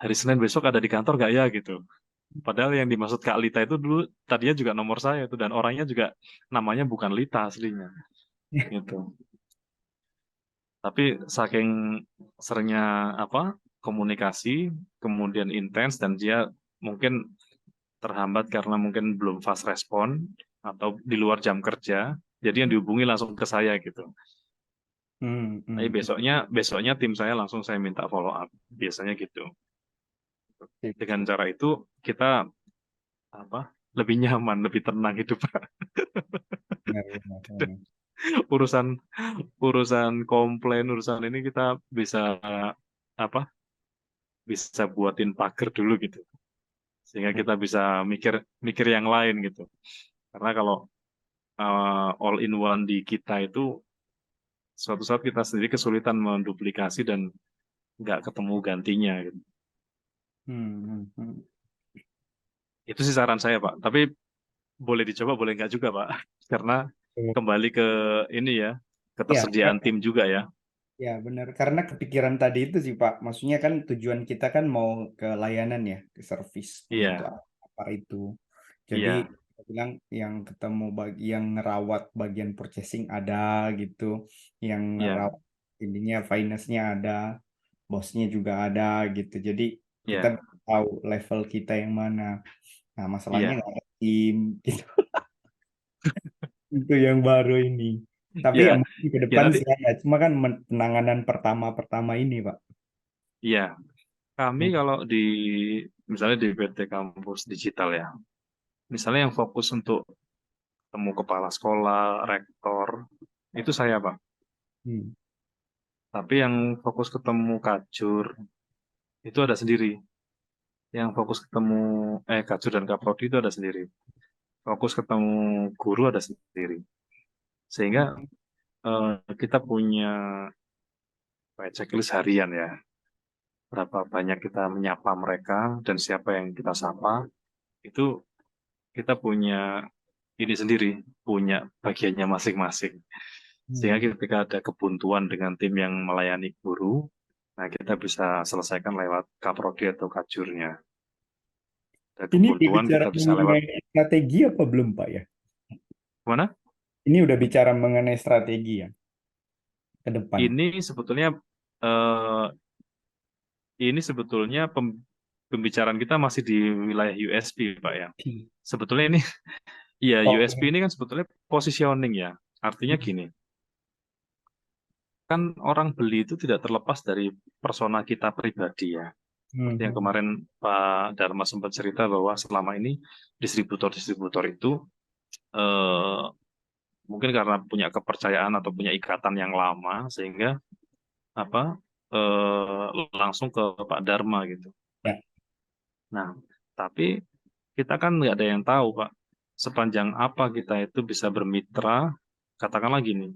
hari Senin besok, ada di kantor nggak ya gitu. Padahal yang dimaksud Kak Lita itu dulu tadinya juga nomor saya itu, dan orangnya juga namanya bukan Lita aslinya gitu. Tapi saking seringnya komunikasi kemudian intens, dan dia mungkin terhambat karena mungkin belum fast respon atau di luar jam kerja, jadi yang dihubungi langsung ke saya gitu. Tapi besoknya tim saya langsung saya minta follow up, biasanya gitu. Dengan cara itu kita lebih nyaman, lebih tenang hidup. urusan komplain, urusan ini kita bisa bisa buatin pagar dulu gitu, sehingga kita bisa mikir yang lain gitu. Karena kalau all in one di kita itu suatu saat kita sendiri kesulitan menduplikasi dan nggak ketemu gantinya gitu. Itu sih saran saya Pak, tapi boleh dicoba boleh nggak juga Pak, karena kembali ke ini ya, ketersediaan tim juga ya. Ya benar, karena kepikiran tadi itu sih Pak, maksudnya kan tujuan kita kan mau ke layanan ya, ke service untuk apa itu. Jadi kita bilang yang ketemu yang ngerawat bagian purchasing ada gitu, yang ngerawat intinya finance-nya ada, bosnya juga ada gitu. Jadi kita tahu level kita yang mana. Nah masalahnya nggak ada tim gitu. Itu yang baru ini. Tapi ya mungkin ke depan nanti, sih ada. Cuma kan penanganan pertama-pertama ini, Pak. Iya, kami kalau di misalnya di PT Kampus Digital ya, misalnya yang fokus untuk temu kepala sekolah, rektor, itu saya Pak. Hmm. Tapi yang fokus ketemu kajur, itu ada sendiri. Yang fokus ketemu, kajur dan kaprodi itu ada sendiri. Fokus ketemu guru ada sendiri. Sehingga kita punya checklist harian ya. Berapa banyak kita menyapa mereka dan siapa yang kita sapa, itu kita punya ini sendiri, punya bagiannya masing-masing. Sehingga Hmm. ketika ada kebuntuan dengan tim yang melayani guru, nah kita bisa selesaikan lewat kaprodi atau kajurnya. Ada Ini udah kebuntuan bicara kita bisa lewat mengenai strategi apa belum, Pak ya? mana? Ini udah bicara mengenai strategi ya ke depan. Ini sebetulnya eh, pembicaraan kita masih di wilayah USB, Pak ya. Sebetulnya ini ya USB Oke. ini kan sebetulnya positioning ya. Artinya gini, kan orang beli itu tidak terlepas dari persona kita pribadi ya. Seperti yang Hmm. kemarin Pak Dharma sempat cerita bahwa selama ini distributor-distributor itu eh, mungkin karena punya kepercayaan atau punya ikatan yang lama sehingga apa langsung ke Pak Dharma gitu. Ya. Nah, tapi kita kan nggak ada yang tahu Pak sepanjang apa kita itu bisa bermitra, katakanlah gini,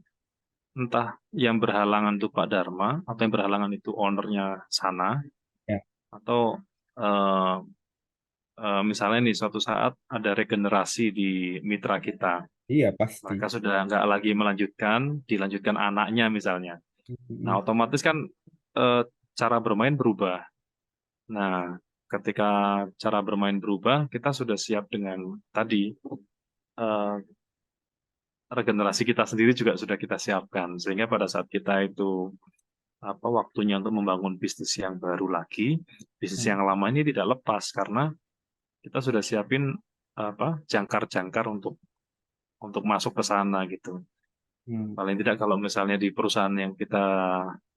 entah yang berhalangan itu Pak Dharma atau yang berhalangan itu ownernya sana Ya. atau eh, misalnya nih suatu saat ada regenerasi di mitra kita, Iya pasti. mereka sudah nggak lagi melanjutkan, dilanjutkan anaknya misalnya. Nah, Hmm. otomatis kan eh, cara bermain berubah. Nah, ketika cara bermain berubah, kita sudah siap dengan tadi eh, regenerasi kita sendiri juga sudah kita siapkan, sehingga pada saat kita itu waktunya untuk membangun bisnis yang baru lagi, bisnis Hmm. yang lama ini tidak lepas karena kita sudah siapin jangkar-jangkar untuk masuk ke sana gitu. Hmm. Paling tidak kalau misalnya di perusahaan yang kita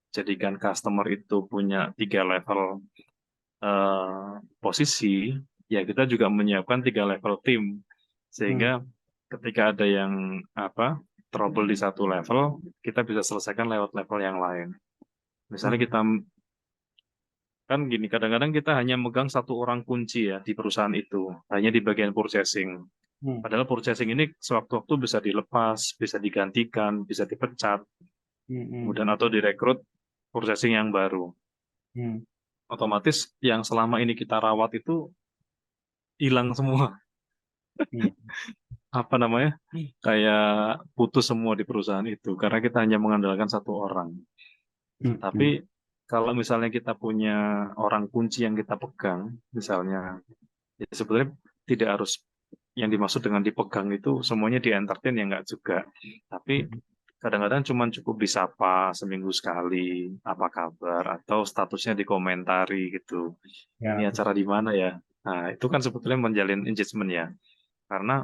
jadikan customer itu punya 3 level posisi, ya kita juga menyiapkan 3 level tim. Hmm. Sehingga ketika ada yang trouble di satu level, kita bisa selesaikan lewat level yang lain. Misalnya Hmm. kita kan gini, kadang-kadang kita hanya megang satu orang kunci ya di perusahaan itu, hanya di bagian purchasing. Hmm. Padahal purchasing ini sewaktu-waktu bisa dilepas, bisa digantikan, bisa dipecat, Hmm. Hmm. kemudian atau direkrut purchasing yang baru. Hmm. Otomatis yang selama ini kita rawat itu hilang semua. Iya. Apa namanya? Kayak putus semua di perusahaan itu karena kita hanya mengandalkan satu orang. Hmm. Tapi Hmm. kalau misalnya kita punya orang kunci yang kita pegang, misalnya, ya sebetulnya tidak harus yang dimaksud dengan dipegang itu semuanya di entertain ya nggak juga. Tapi kadang-kadang cuma cukup disapa seminggu sekali, apa kabar, atau statusnya dikomentari gitu. Ini Ya. acara di mana ya? Nah, itu kan sebetulnya menjalin engagement ya. Karena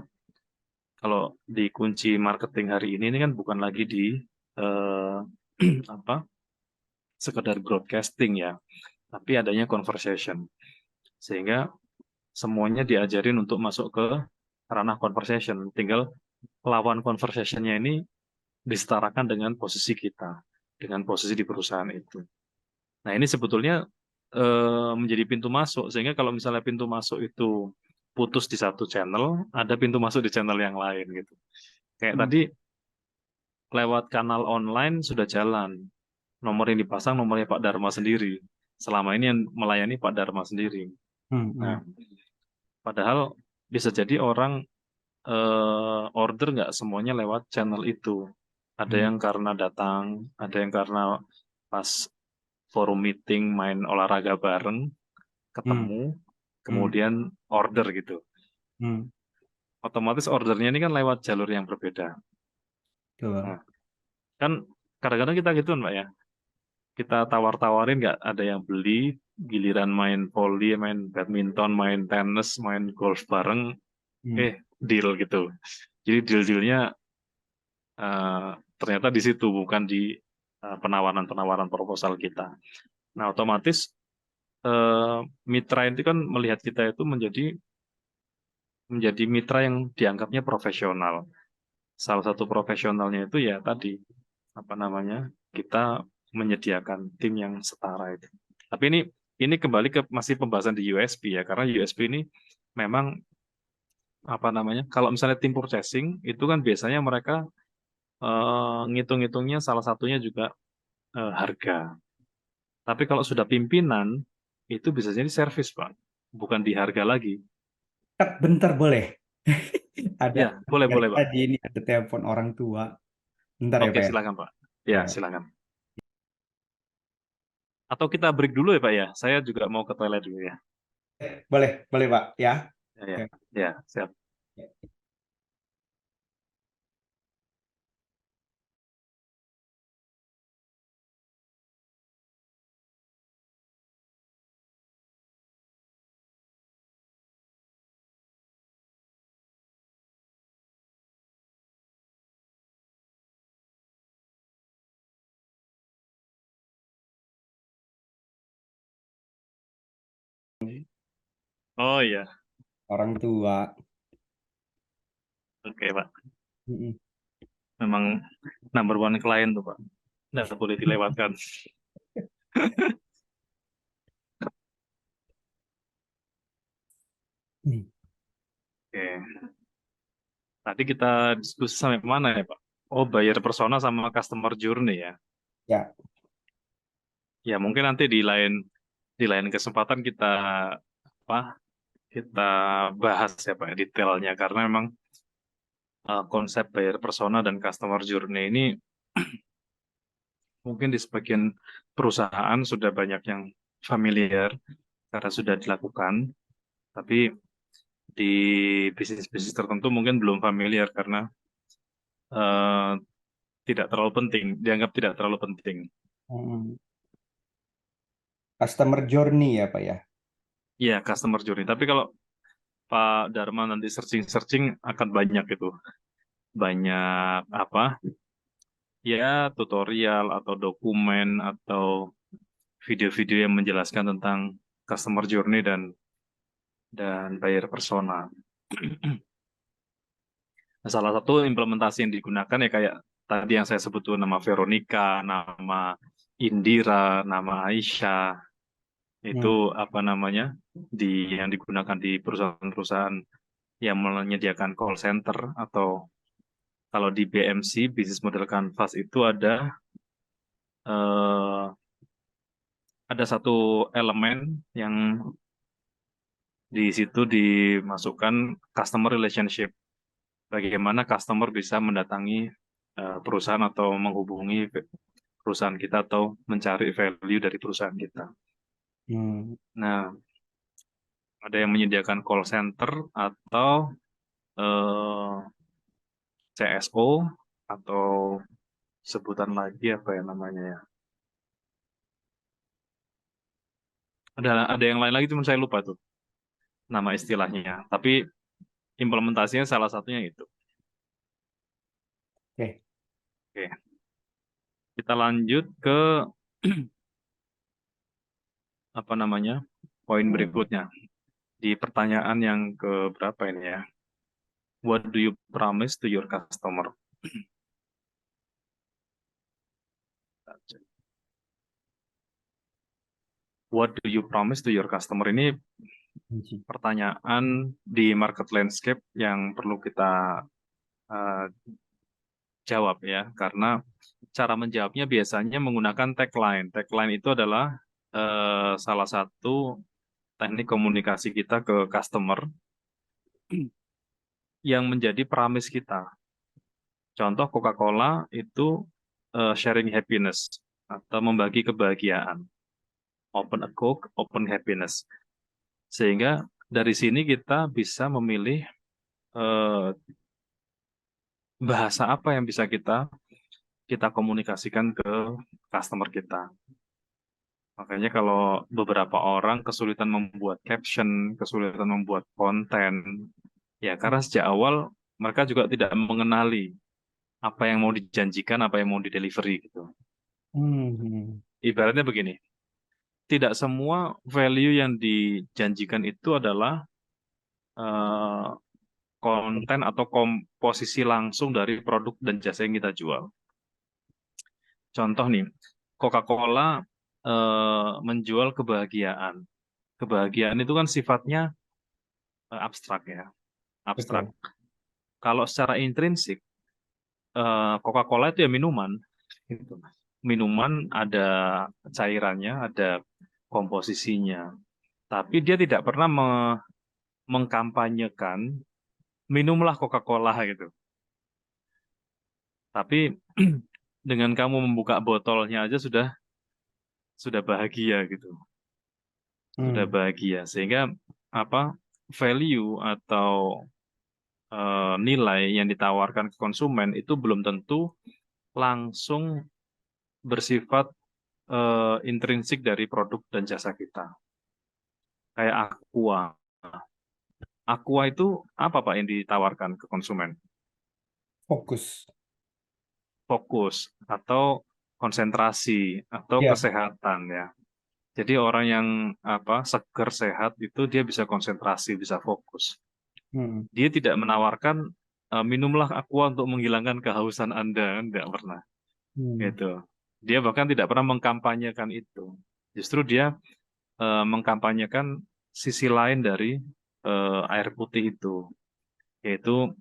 kalau di kunci marketing hari ini kan bukan lagi di eh, apa sekedar broadcasting ya, tapi adanya conversation. Sehingga semuanya diajarin untuk masuk ke ranah conversation. Tinggal lawan conversationnya ini disetarakan dengan posisi kita, dengan posisi di perusahaan itu. Nah, ini sebetulnya menjadi pintu masuk, sehingga kalau misalnya pintu masuk itu putus di satu channel, ada pintu masuk di channel yang lain gitu. Kayak Hmm. tadi lewat kanal online sudah jalan. Nomor yang dipasang nomornya Pak Dharma sendiri. Selama ini yang melayani Pak Dharma sendiri. Hmm. Nah, Hmm. padahal bisa jadi orang order nggak semuanya lewat channel itu. Ada Hmm. yang karena datang, ada yang karena pas forum meeting main olahraga bareng, Hmm. ketemu, Hmm. kemudian order gitu. Hmm. Otomatis ordernya ini kan lewat jalur yang berbeda. Betul. Nah, kan kadang-kadang kita gitu Mbak ya. Kita tawar-tawarin nggak ada yang beli, giliran main volley, main badminton, main tenis, main golf bareng, Hmm. deal gitu. Jadi deal-dealnya eh, ternyata di situ bukan di penawaran-penawaran proposal kita. Nah, otomatis mitra itu kan melihat kita itu menjadi mitra yang dianggapnya profesional. Salah satu profesionalnya itu ya tadi apa namanya, kita menyediakan tim yang setara itu. Tapi ini kembali ke masih pembahasan di USP ya, karena USP ini memang apa namanya, kalau misalnya tim purchasing itu kan biasanya mereka ngitung-ngitungnya salah satunya juga harga. Tapi kalau sudah pimpinan itu bisa jadi servis Pak, bukan di harga lagi. Tek, bentar boleh. Ada Ya boleh boleh Pak. tadi ini ada telepon orang tua. Bentar ya Oke Pak ya. silakan Pak. Ya Ya. silakan. Atau kita break dulu ya Pak ya. Saya juga mau ke toilet dulu ya. Boleh, boleh Pak ya. Ya ya Ya. ya siap. Oh iya, Orang tua. oke Pak. Mm-mm. Memang number one klien tuh Pak. Nggak boleh dilewatkan. Hmm. Oke. Tadi kita diskusi sampai mana ya Pak? Oh, buyer persona sama customer journey ya. Ya. Ya mungkin nanti di lain kesempatan kita apa? Kita bahas ya Pak detailnya, karena memang konsep buyer persona dan customer journey ini mungkin di sebagian perusahaan sudah banyak yang familiar karena sudah dilakukan, tapi di bisnis-bisnis tertentu mungkin belum familiar karena eh, tidak terlalu penting, dianggap tidak terlalu penting. Mm. Customer journey ya Pak ya. Iya, customer journey. Tapi kalau Pak Dharma nanti searching-searching akan banyak itu. Banyak apa? Ya, tutorial atau dokumen atau video-video yang menjelaskan tentang customer journey dan buyer persona. Nah, salah satu implementasi yang digunakan ya kayak tadi yang saya sebut tuh, nama Veronica, nama Indira, nama Aisyah, itu Hmm. apa namanya, yang digunakan di perusahaan-perusahaan yang menyediakan call center, atau kalau di BMC Business Model Canvas itu eh, ada satu elemen yang di situ dimasukkan customer relationship. Bagaimana customer bisa mendatangi perusahaan atau menghubungi perusahaan kita atau mencari value dari perusahaan kita. Hmm. Nah, ada yang menyediakan call center atau eh, CSO, atau sebutan lagi apa ya namanya ya. Ada yang lain lagi, cuma saya lupa tuh nama istilahnya. Tapi implementasinya salah satunya itu. Oke. Oke, kita lanjut ke apa namanya, poin berikutnya. Di pertanyaan yang ke berapa ini ya? What do you promise to your customer? What do you promise to your customer? Ini pertanyaan di market landscape yang perlu kita eh, jawab ya, karena cara menjawabnya biasanya menggunakan tagline. Tagline itu adalah salah satu teknik komunikasi kita ke customer yang menjadi promise kita. Contoh Coca-Cola itu sharing happiness atau membagi kebahagiaan. Open a Coke, open happiness. Sehingga dari sini kita bisa memilih eh, bahasa apa yang bisa kita komunikasikan ke customer kita. Makanya kalau beberapa orang kesulitan membuat caption, kesulitan membuat konten, ya karena sejak awal mereka juga tidak mengenali apa yang mau dijanjikan, apa yang mau didelivery gitu. Hmm. Ibaratnya begini, tidak semua value yang dijanjikan itu adalah eh, konten atau komposisi langsung dari produk dan jasa yang kita jual. Contoh nih, Coca-Cola menjual kebahagiaan. Kebahagiaan itu kan sifatnya abstrak ya, abstrak. Betul. Kalau secara intrinsik, Coca-Cola itu ya minuman. Gitu. Minuman ada cairannya, ada komposisinya. Tapi dia tidak pernah mengkampanyekan minumlah Coca-Cola gitu. Tapi dengan kamu membuka botolnya aja sudah bahagia gitu. Sudah Hmm. bahagia sehingga apa value atau nilai yang ditawarkan ke konsumen itu belum tentu langsung bersifat intrinsik dari produk dan jasa kita. Kayak Aqua. Aqua itu apa Pak yang ditawarkan ke konsumen? Fokus. Fokus atau konsentrasi atau Ya. kesehatan ya. Jadi orang yang seger sehat itu dia bisa konsentrasi, bisa fokus. Hmm. Dia tidak menawarkan minumlah aqua untuk menghilangkan kehausan Anda, tidak pernah. Hmm. Gitu. Dia bahkan tidak pernah mengkampanyekan itu. Justru dia mengkampanyekan sisi lain dari air putih itu, yaitu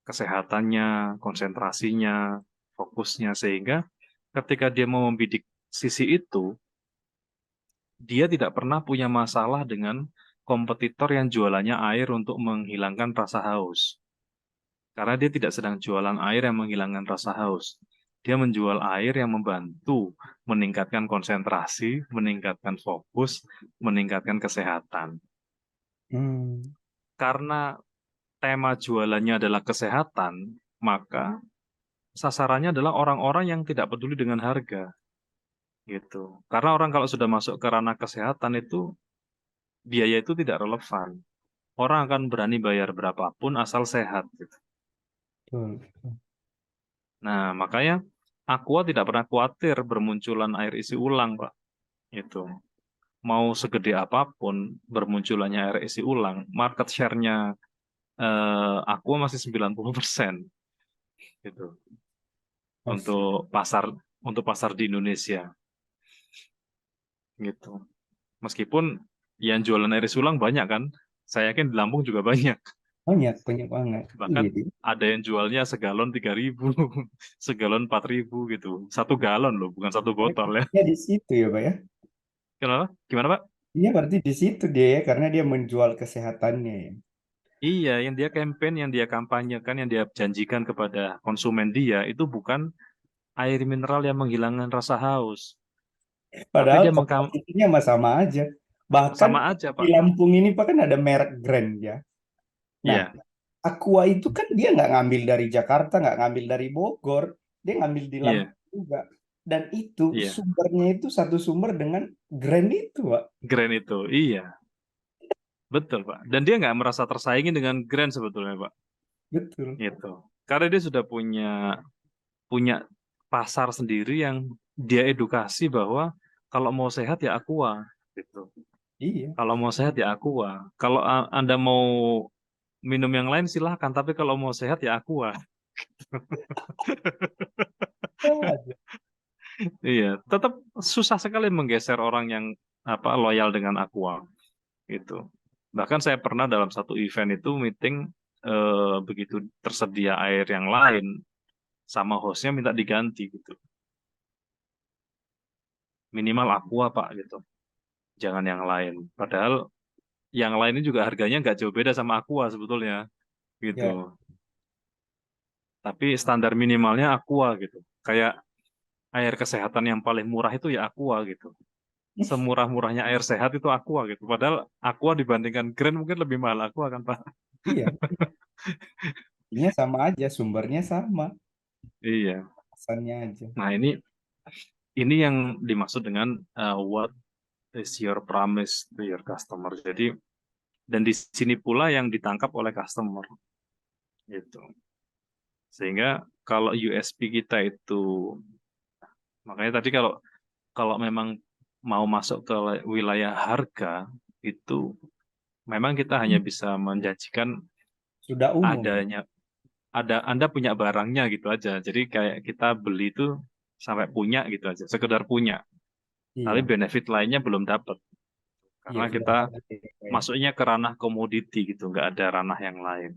kesehatannya, konsentrasinya, fokusnya, sehingga ketika dia mau membidik sisi itu, dia tidak pernah punya masalah dengan kompetitor yang jualannya air untuk menghilangkan rasa haus. Karena dia tidak sedang jualan air yang menghilangkan rasa haus. Dia menjual air yang membantu meningkatkan konsentrasi, meningkatkan fokus, meningkatkan kesehatan. Hmm. Karena tema jualannya adalah kesehatan, maka sasarannya adalah orang-orang yang tidak peduli dengan harga. Gitu. Karena orang kalau sudah masuk ke ranah kesehatan itu, biaya itu tidak relevan. Orang akan berani bayar berapapun asal sehat. Gitu. Betul. Nah, makanya Aqua tidak pernah khawatir bermunculan air isi ulang, Pak. Itu. Mau segede apapun bermunculannya air isi ulang, market share-nya Aqua masih 90%. Gitu. Mas. Untuk pasar di Indonesia. Gitu. Meskipun yang jualan air isi ulang banyak kan, saya yakin di Lampung juga banyak. Banyak banget. Bahkan Iya, Di. ada yang jualnya segalon 3.000, segalon 4.000 gitu. 1 galon loh, bukan satu botol ya. Ya di situ ya, Pak ya. Kenapa? Gimana Pak? Iya, berarti di situ dia ya, karena dia menjual kesehatannya ya. Iya, yang dia campaign, yang dia kampanyekan, yang dia janjikan kepada konsumen dia itu bukan air mineral yang menghilangkan rasa haus, tapi Padahal dia komposisinya sama aja. Bahkan sama aja di Pak. Lampung ini Pak kan ada merek Grand ya. Nah, Iya, Aqua itu kan dia nggak ngambil dari Jakarta, nggak ngambil dari Bogor, dia ngambil di iya, Lampung juga. Dan itu iya. sumbernya itu satu sumber dengan Grand itu, Pak. Grand itu, iya, betul Pak. Dan dia nggak merasa tersaingi dengan Grand sebetulnya Pak. Betul. Gitu. Karena dia sudah punya pasar sendiri yang dia edukasi bahwa kalau mau sehat ya Aqua gitu. Iya. Kalau mau sehat ya Aqua. Kalau Anda mau minum yang lain silahkan, tapi kalau mau sehat ya Aqua. Aja. Iya, tetap susah sekali menggeser orang yang loyal dengan Aqua gitu. Bahkan saya pernah dalam satu event itu meeting begitu tersedia air yang lain sama hostnya minta diganti gitu. Minimal Aqua Pak gitu. Jangan yang lain. Padahal yang lainnya juga harganya nggak jauh beda sama Aqua sebetulnya gitu. Ya. Tapi standar minimalnya Aqua gitu. Kayak air kesehatan yang paling murah itu ya Aqua gitu. Semurah-murahnya air sehat itu Aqua gitu. Padahal Aqua dibandingkan Grand mungkin lebih mahal Aqua kan Pak? Iya. Ini sama aja, sumbernya sama, Iya. asalnya aja. Nah ini yang dimaksud dengan what is your promise to your customer. Jadi dan di sini pula yang ditangkap oleh customer gitu. Sehingga kalau USP kita itu makanya tadi kalau kalau memang mau masuk ke wilayah harga itu memang kita hanya bisa menjanjikan Sudah umum. adanya Anda punya barangnya gitu aja. Jadi kayak kita beli itu sampai punya gitu aja, sekedar punya. Tapi Iya, benefit lainnya belum dapat iya karena sudah kita valid ya, Pak ya. masuknya ke ranah komoditi gitu, nggak ada ranah yang lain.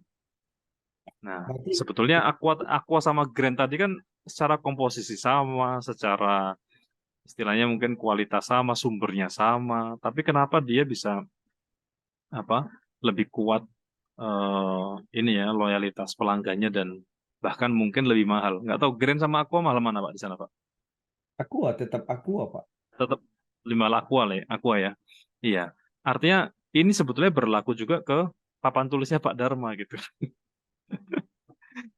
Nah, Berarti sebetulnya Aqua sama Grand tadi kan secara komposisi sama, secara istilahnya mungkin kualitas sama, sumbernya sama, tapi kenapa dia bisa apa lebih kuat ini ya loyalitas pelanggannya dan bahkan mungkin lebih mahal. Nggak tahu Grand sama Aqua mahal mana Pak di sana Pak? Aqua tetap Aqua, Pak. Tetap 5 Aqua lah ya, Aqua ya. Iya. Artinya ini sebetulnya berlaku juga ke papan tulisnya Pak Dharma gitu.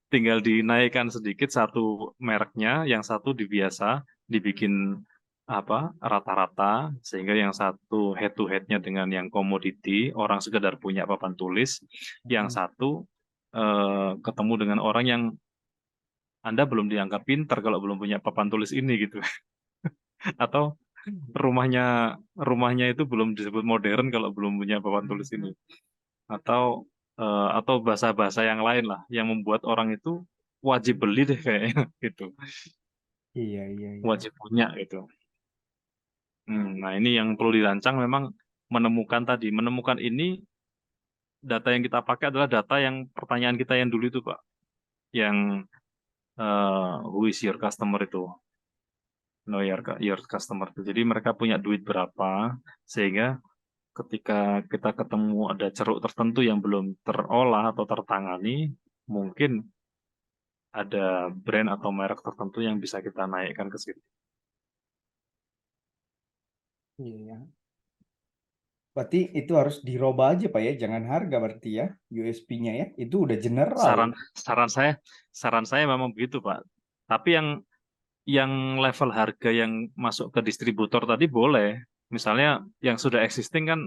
Tinggal dinaikkan sedikit satu mereknya, yang satu dibiasa dibikin apa rata-rata sehingga yang satu head to headnya dengan yang komoditi orang sekedar punya papan tulis, yang Hmm. satu ketemu dengan orang yang Anda belum dianggap pinter kalau belum punya papan tulis ini gitu atau rumahnya rumahnya itu belum disebut modern kalau belum punya papan tulis ini atau bahasa-bahasa yang lain lah yang membuat orang itu wajib beli deh kayaknya gitu, Iya, iya, iya. wajib punya gitu. Nah ini yang perlu dirancang memang menemukan ini data yang kita pakai adalah data yang pertanyaan kita yang dulu itu Pak, yang who is your customer itu, know your customer itu. Jadi mereka punya duit berapa sehingga ketika kita ketemu ada ceruk tertentu yang belum terolah atau tertangani, mungkin ada brand atau merek tertentu yang bisa kita naikkan ke situ. Iya, ya. Berarti itu harus dirubah aja, Pak ya. Jangan harga berarti ya. USP-nya ya. Itu udah general Saran ya. saran saya saran saya memang begitu Pak. Tapi yang level harga yang masuk ke distributor tadi boleh. Misalnya yang sudah existing kan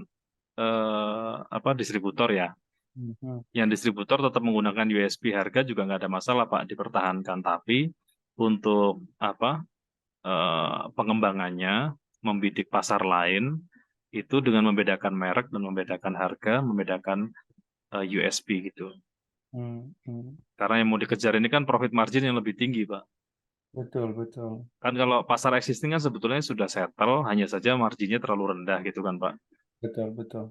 apa distributor ya. Mhm. Yang distributor tetap menggunakan USP harga juga nggak ada masalah Pak, dipertahankan. Tapi untuk apa pengembangannya, membidik pasar lain itu dengan membedakan merek dan membedakan harga, membedakan USP gitu. Hmm, hmm. Karena yang mau dikejar ini kan profit margin yang lebih tinggi, Pak. Betul, betul. Kan kalau pasar existing kan sebetulnya sudah settle, hanya saja marginnya terlalu rendah gitu kan, Pak. Betul, betul.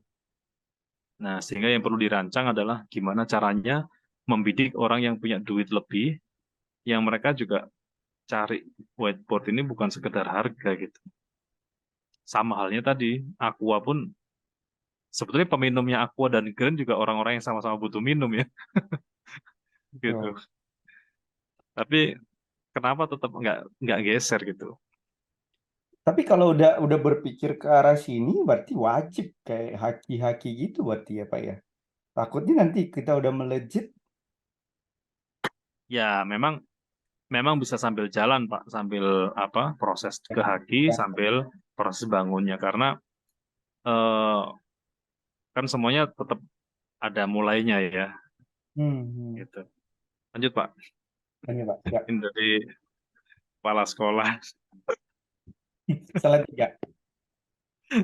Nah, sehingga yang perlu dirancang adalah gimana caranya membidik orang yang punya duit lebih, yang mereka juga cari whiteboard ini bukan sekedar harga gitu. Sama halnya tadi, Aqua pun sebetulnya peminumnya Aqua dan Grand juga orang-orang yang sama-sama butuh minum ya, gitu. Betul. Tapi kenapa tetap nggak geser gitu? Tapi kalau udah berpikir ke arah sini, berarti wajib kayak haki-haki gitu berarti ya, Pak ya. Takutnya nanti kita udah melejit. Ya memang memang bisa sambil jalan Pak, sambil apa proses ke haki, Ya. sambil proses bangunnya karena eh, kan semuanya tetap ada mulainya ya, Hmm, hmm. gitu. Lanjut Pak, Ini Pak. Ya. ini dari kepala sekolah, Salah tiga.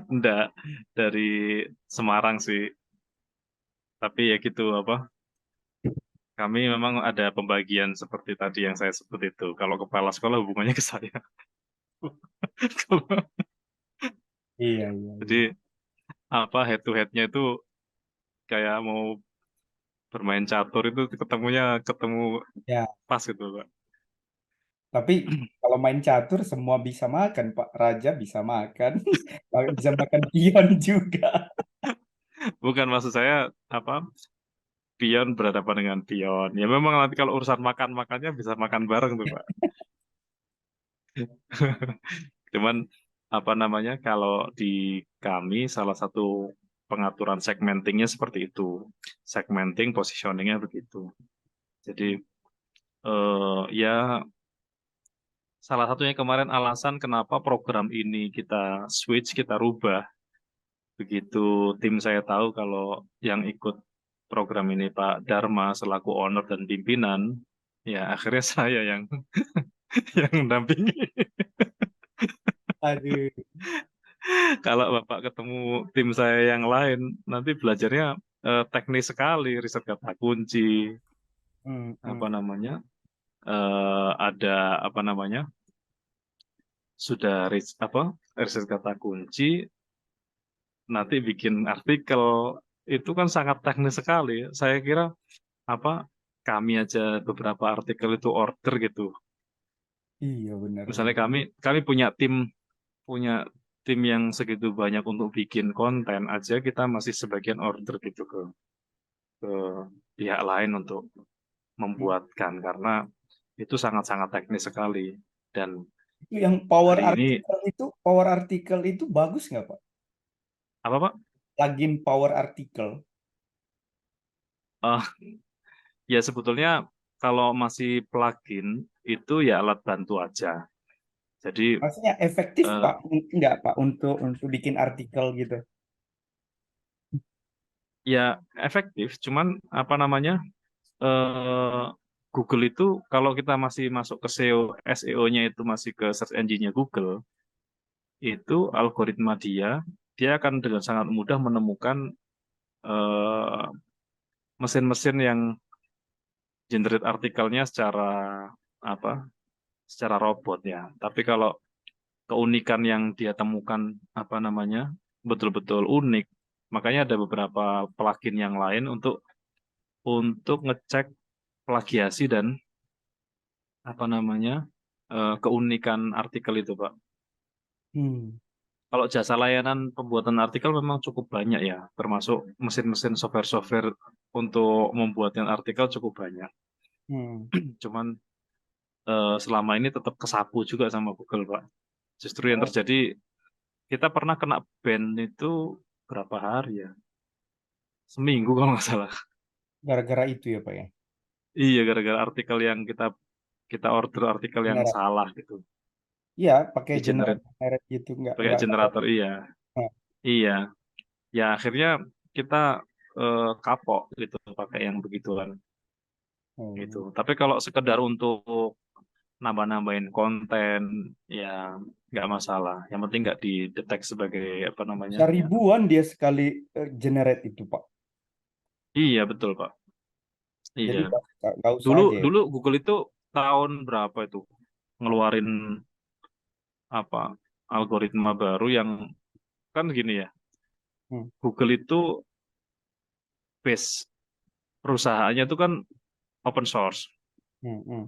enggak dari Semarang sih, tapi ya gitu apa. Kami memang ada pembagian seperti tadi yang saya sebut itu. Kalau kepala sekolah hubungannya ke saya. Iya, iya, Jadi iya. apa head to headnya itu kayak mau bermain catur itu ketemu Ya, pas gitu Pak. tapi kalau main catur semua bisa makan, Pak. Raja bisa makan. Bisa makan pion juga. Bukan maksud saya apa pion berhadapan dengan pion. Ya memang nanti kalau urusan makannya bisa makan bareng tuh Pak. Cuman apa namanya kalau di kami salah satu pengaturan segmentingnya seperti itu. Segmenting positioningnya begitu. Jadi ya salah satunya kemarin alasan kenapa program ini kita switch, kita rubah. Begitu tim saya tahu kalau yang ikut program ini Pak Dharma selaku owner dan pimpinan, ya akhirnya saya yang yang mendampingi. Aduh. Kalau Bapak ketemu tim saya yang lain, nanti belajarnya teknis sekali, riset kata kunci, Hmm, apa hmm. namanya, ada apa namanya, sudah riset kata kunci, nanti bikin artikel, itu kan sangat teknis sekali. Saya kira apa kami aja beberapa artikel itu order gitu. Iya Misalnya benar-benar. kami punya tim yang segitu banyak untuk bikin konten aja, kita masih sebagian order gitu ke pihak lain untuk membuatkan karena itu sangat-sangat teknis sekali. Dan Itu yang power hari ini artikel itu, power artikel itu bagus nggak Pak? apa Pak? Plugin power artikel. Eh, ya sebetulnya kalau masih plugin itu ya alat bantu aja. Jadi Maksudnya efektif eh, Pak? Enggak Pak untuk bikin artikel gitu. ya efektif, cuman apa namanya, eh, Google itu kalau kita masih masuk ke SEO, SEO-nya itu masih ke search engine-nya Google, itu algoritma dia akan dengan sangat mudah menemukan eh, mesin-mesin yang generate artikelnya apa secara robot ya. Tapi kalau keunikan yang dia temukan apa namanya betul-betul unik, makanya ada beberapa plugin yang lain untuk ngecek plagiasi dan apa namanya keunikan artikel itu, Pak. Hmm. Kalau jasa layanan pembuatan artikel memang cukup banyak ya, termasuk mesin-mesin software-software untuk membuatkan artikel cukup banyak. Hmm. Cuman selama ini tetap kesapu juga sama Google, Pak. Justru yang Oh, terjadi kita pernah kena ban itu berapa hari ya? Seminggu kalau nggak salah. gara-gara itu ya Pak ya. Iya, gara-gara artikel yang kita kita order artikel yang Generat. salah gitu. Iya, pakai Di generat generate generat gitu pakai nggak tahu. generator, iya. Nah, Iya. Ya akhirnya kita kapok gitu pakai yang begituan gitu. oh. Tapi kalau sekedar untuk nambah-nambahin konten ya nggak masalah. Yang penting nggak didetek sebagai apa namanya Bisa ya. ribuan dia sekali generate itu Pak. Iya betul Pak. Jadi Iya. nggak usah Dulu aja ya. dulu Google itu tahun berapa itu ngeluarin apa algoritma baru yang kan gini ya. Hmm. Google itu base perusahaannya itu kan open source. Hmm. Hmm.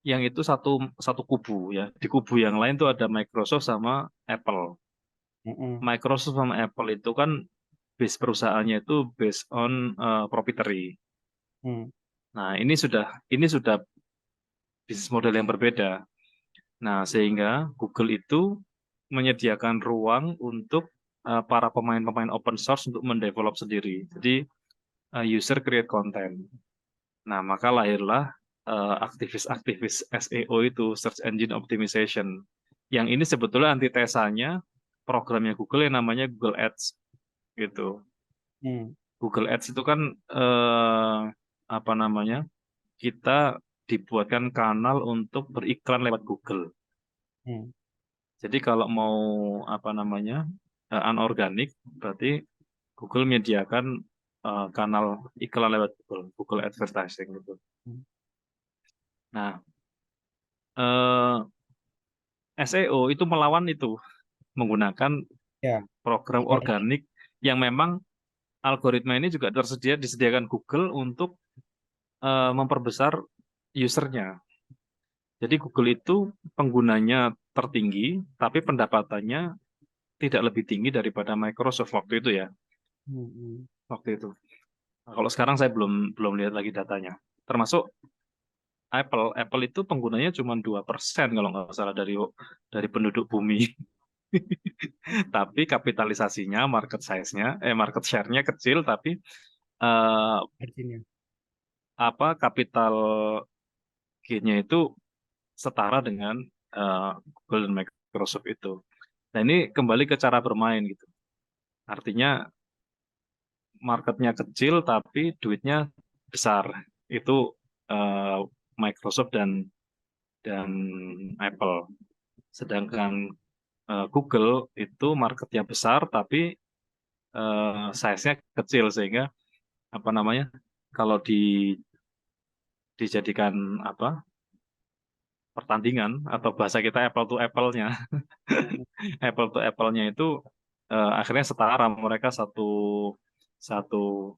Yang itu satu satu kubu ya. Di kubu yang lain tuh ada Microsoft sama Apple. Hmm. Hmm. Microsoft sama Apple itu kan base perusahaannya itu based on proprietary. Hmm. Nah, ini sudah bisnis model yang berbeda. Nah, sehingga Google itu menyediakan ruang untuk para pemain-pemain open source untuk mendevelop sendiri. Jadi user create content. Nah, maka lahirlah aktivis-aktivis SEO itu, Search Engine Optimization. Yang ini sebetulnya antitesanya programnya Google yang namanya Google Ads gitu. Hmm. Google Ads itu kan apa namanya? Kita dibuatkan kanal untuk beriklan lewat Google. Hmm. Jadi kalau mau apa namanya? Unorganik berarti Google menyediakan kanal iklan lewat Google Advertising gitu. Hmm. Nah, SEO itu melawan itu menggunakan Ya. program organik yang memang algoritma ini juga disediakan Google untuk memperbesar usernya. Jadi Google itu penggunanya tertinggi, tapi pendapatannya tidak lebih tinggi daripada Microsoft waktu itu ya, Hmm. Hmm. waktu itu. Nah, kalau sekarang saya belum belum lihat lagi datanya. Termasuk Apple itu penggunanya cuma 2% kalau nggak salah dari penduduk bumi. Tapi kapitalisasinya, market share-nya kecil, tapi eh, Artinya. kapital gain-nya itu setara dengan Google dan Microsoft itu. Nah ini kembali ke cara bermain gitu. Artinya marketnya kecil tapi duitnya besar. Itu eh, Microsoft dan Apple. Sedangkan Google itu marketnya besar tapi size-nya kecil, sehingga apa namanya, kalau dijadikan apa pertandingan, atau bahasa kita apple to apple-nya apple to apple-nya itu akhirnya setara, mereka satu satu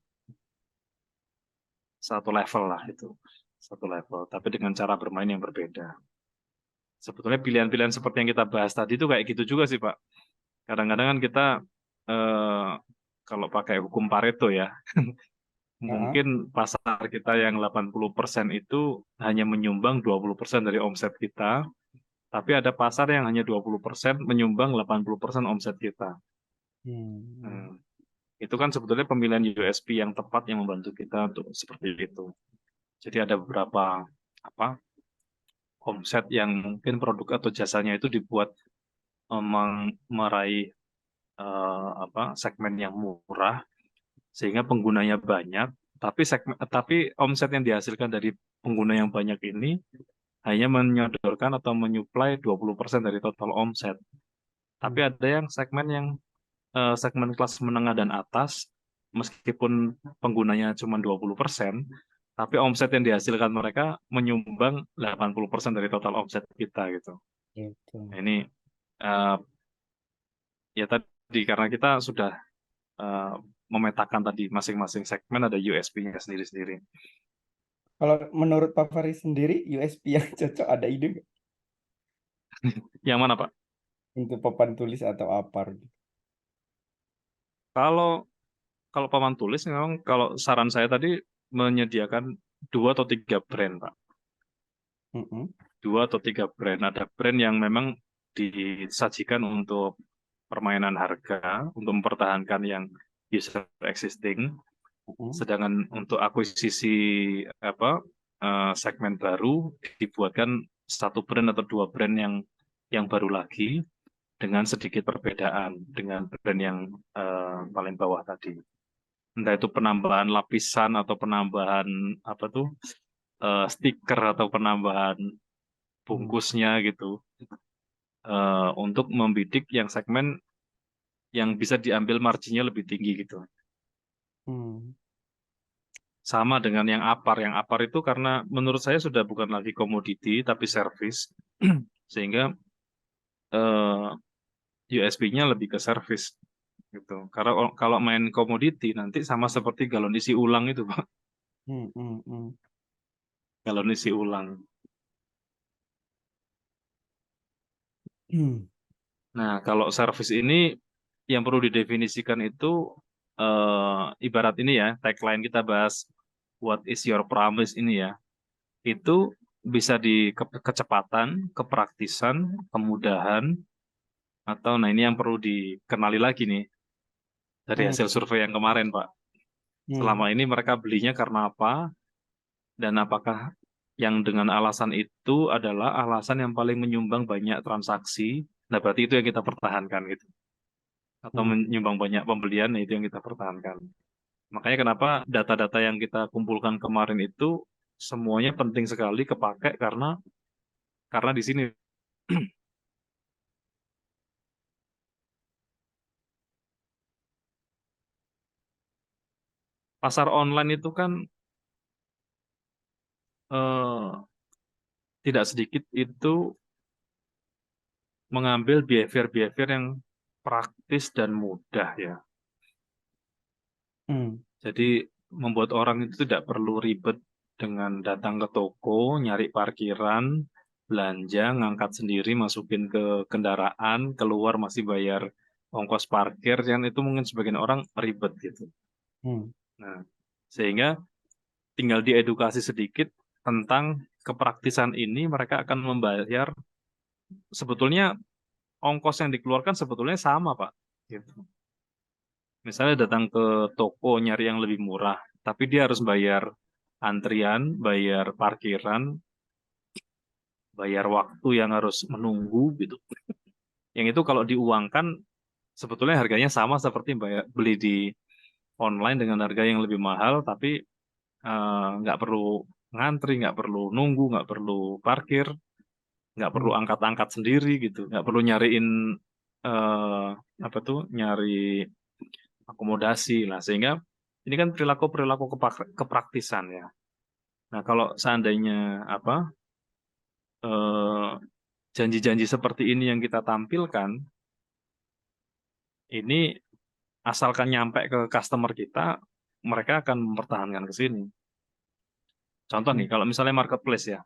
satu level lah, itu satu level, tapi dengan cara bermain yang berbeda. Sebetulnya pilihan-pilihan seperti yang kita bahas tadi itu kayak gitu juga sih, Pak. Kadang-kadang kan kita eh, kalau pakai hukum Pareto ya, Heeh. mungkin pasar kita yang 80% itu hanya menyumbang 20% dari omset kita, tapi ada pasar yang hanya 20% menyumbang 80% omset kita. Hmm. Hmm, itu kan sebetulnya pemilihan USP yang tepat yang membantu kita untuk seperti itu. Jadi ada beberapa apa omset yang mungkin produk atau jasanya itu dibuat meraih apa segmen yang murah sehingga penggunanya banyak, tapi omset yang dihasilkan dari pengguna yang banyak ini hanya menyodorkan atau menyuplai 20% dari total omset. Tapi Hmm. ada yang segmen kelas menengah dan atas, meskipun penggunanya cuma 20%, tapi omset yang dihasilkan mereka menyumbang 80% dari total omset kita gitu. Gitu. Nah, ini eh, ya tadi karena kita sudah eh, memetakan tadi masing-masing segmen ada USP-nya sendiri-sendiri. Kalau menurut Pak Faris sendiri, USP yang cocok ada ide nggak? Yang mana, Pak? Untuk papan tulis atau apa gitu? Kalau kalau papan tulis memang kalau saran saya tadi menyediakan 2 atau 3 brand, Pak. Mm-mm. 2 atau 3 brand. Ada brand yang memang disajikan untuk permainan harga, untuk mempertahankan yang user existing. Mm-mm. Sedangkan untuk akuisisi apa segmen baru dibuatkan 1 brand atau 2 brand yang baru lagi dengan sedikit perbedaan dengan brand yang paling bawah tadi. Entah itu penambahan lapisan atau penambahan apa tuh stiker atau penambahan Hmm. bungkusnya gitu untuk membidik yang segmen yang bisa diambil marginnya lebih tinggi gitu. Hmm. Sama dengan yang APAR. Yang APAR itu karena menurut saya sudah bukan lagi komoditi tapi service, sehingga USP-nya lebih ke service gitu. Karena kalau main komoditi nanti sama seperti galon isi ulang itu, Pak. Hmm. Hmm. Hmm. Galon isi ulang. Hmm. Nah, kalau service ini yang perlu didefinisikan itu ibarat ini ya, tagline kita bahas what is your promise ini ya. Itu bisa di kecepatan, kepraktisan, kemudahan, atau nah ini yang perlu dikenali lagi nih dari Hmm. hasil survei yang kemarin, Pak. Hmm. Selama ini mereka belinya karena apa, dan apakah yang dengan alasan itu adalah alasan yang paling menyumbang banyak transaksi. Nah, berarti itu yang kita pertahankan gitu. Atau Hmm. menyumbang banyak pembelian, nah itu yang kita pertahankan. Makanya kenapa data-data yang kita kumpulkan kemarin itu semuanya penting sekali kepake karena di sini pasar online itu kan eh, tidak sedikit itu mengambil behavior-behavior yang praktis dan mudah ya. Hmm. Jadi membuat orang itu tidak perlu ribet dengan datang ke toko, nyari parkiran, belanja, ngangkat sendiri, masukin ke kendaraan, keluar masih bayar ongkos parkir, yang itu mungkin sebagian orang ribet gitu. Hmm. Nah, sehingga tinggal diedukasi sedikit tentang kepraktisan ini, mereka akan membayar sebetulnya ongkos yang dikeluarkan sebetulnya sama, Pak. Gitu. Misalnya datang ke toko nyari yang lebih murah, tapi dia harus bayar antrian, bayar parkiran, bayar waktu yang harus menunggu gitu. Yang itu kalau diuangkan sebetulnya harganya sama seperti beli di online dengan harga yang lebih mahal, tapi nggak perlu ngantri, nggak perlu nunggu, nggak perlu parkir, nggak perlu Hmm. angkat-angkat sendiri gitu, nggak perlu nyariin apa tuh nyari akomodasi lah, sehingga ini kan perilaku kepraktisan ya. Nah, kalau seandainya apa eh, janji-janji seperti ini yang kita tampilkan, ini asalkan nyampe ke customer kita, mereka akan mempertahankan ke sini. Contoh nih, Hmm. kalau misalnya marketplace ya,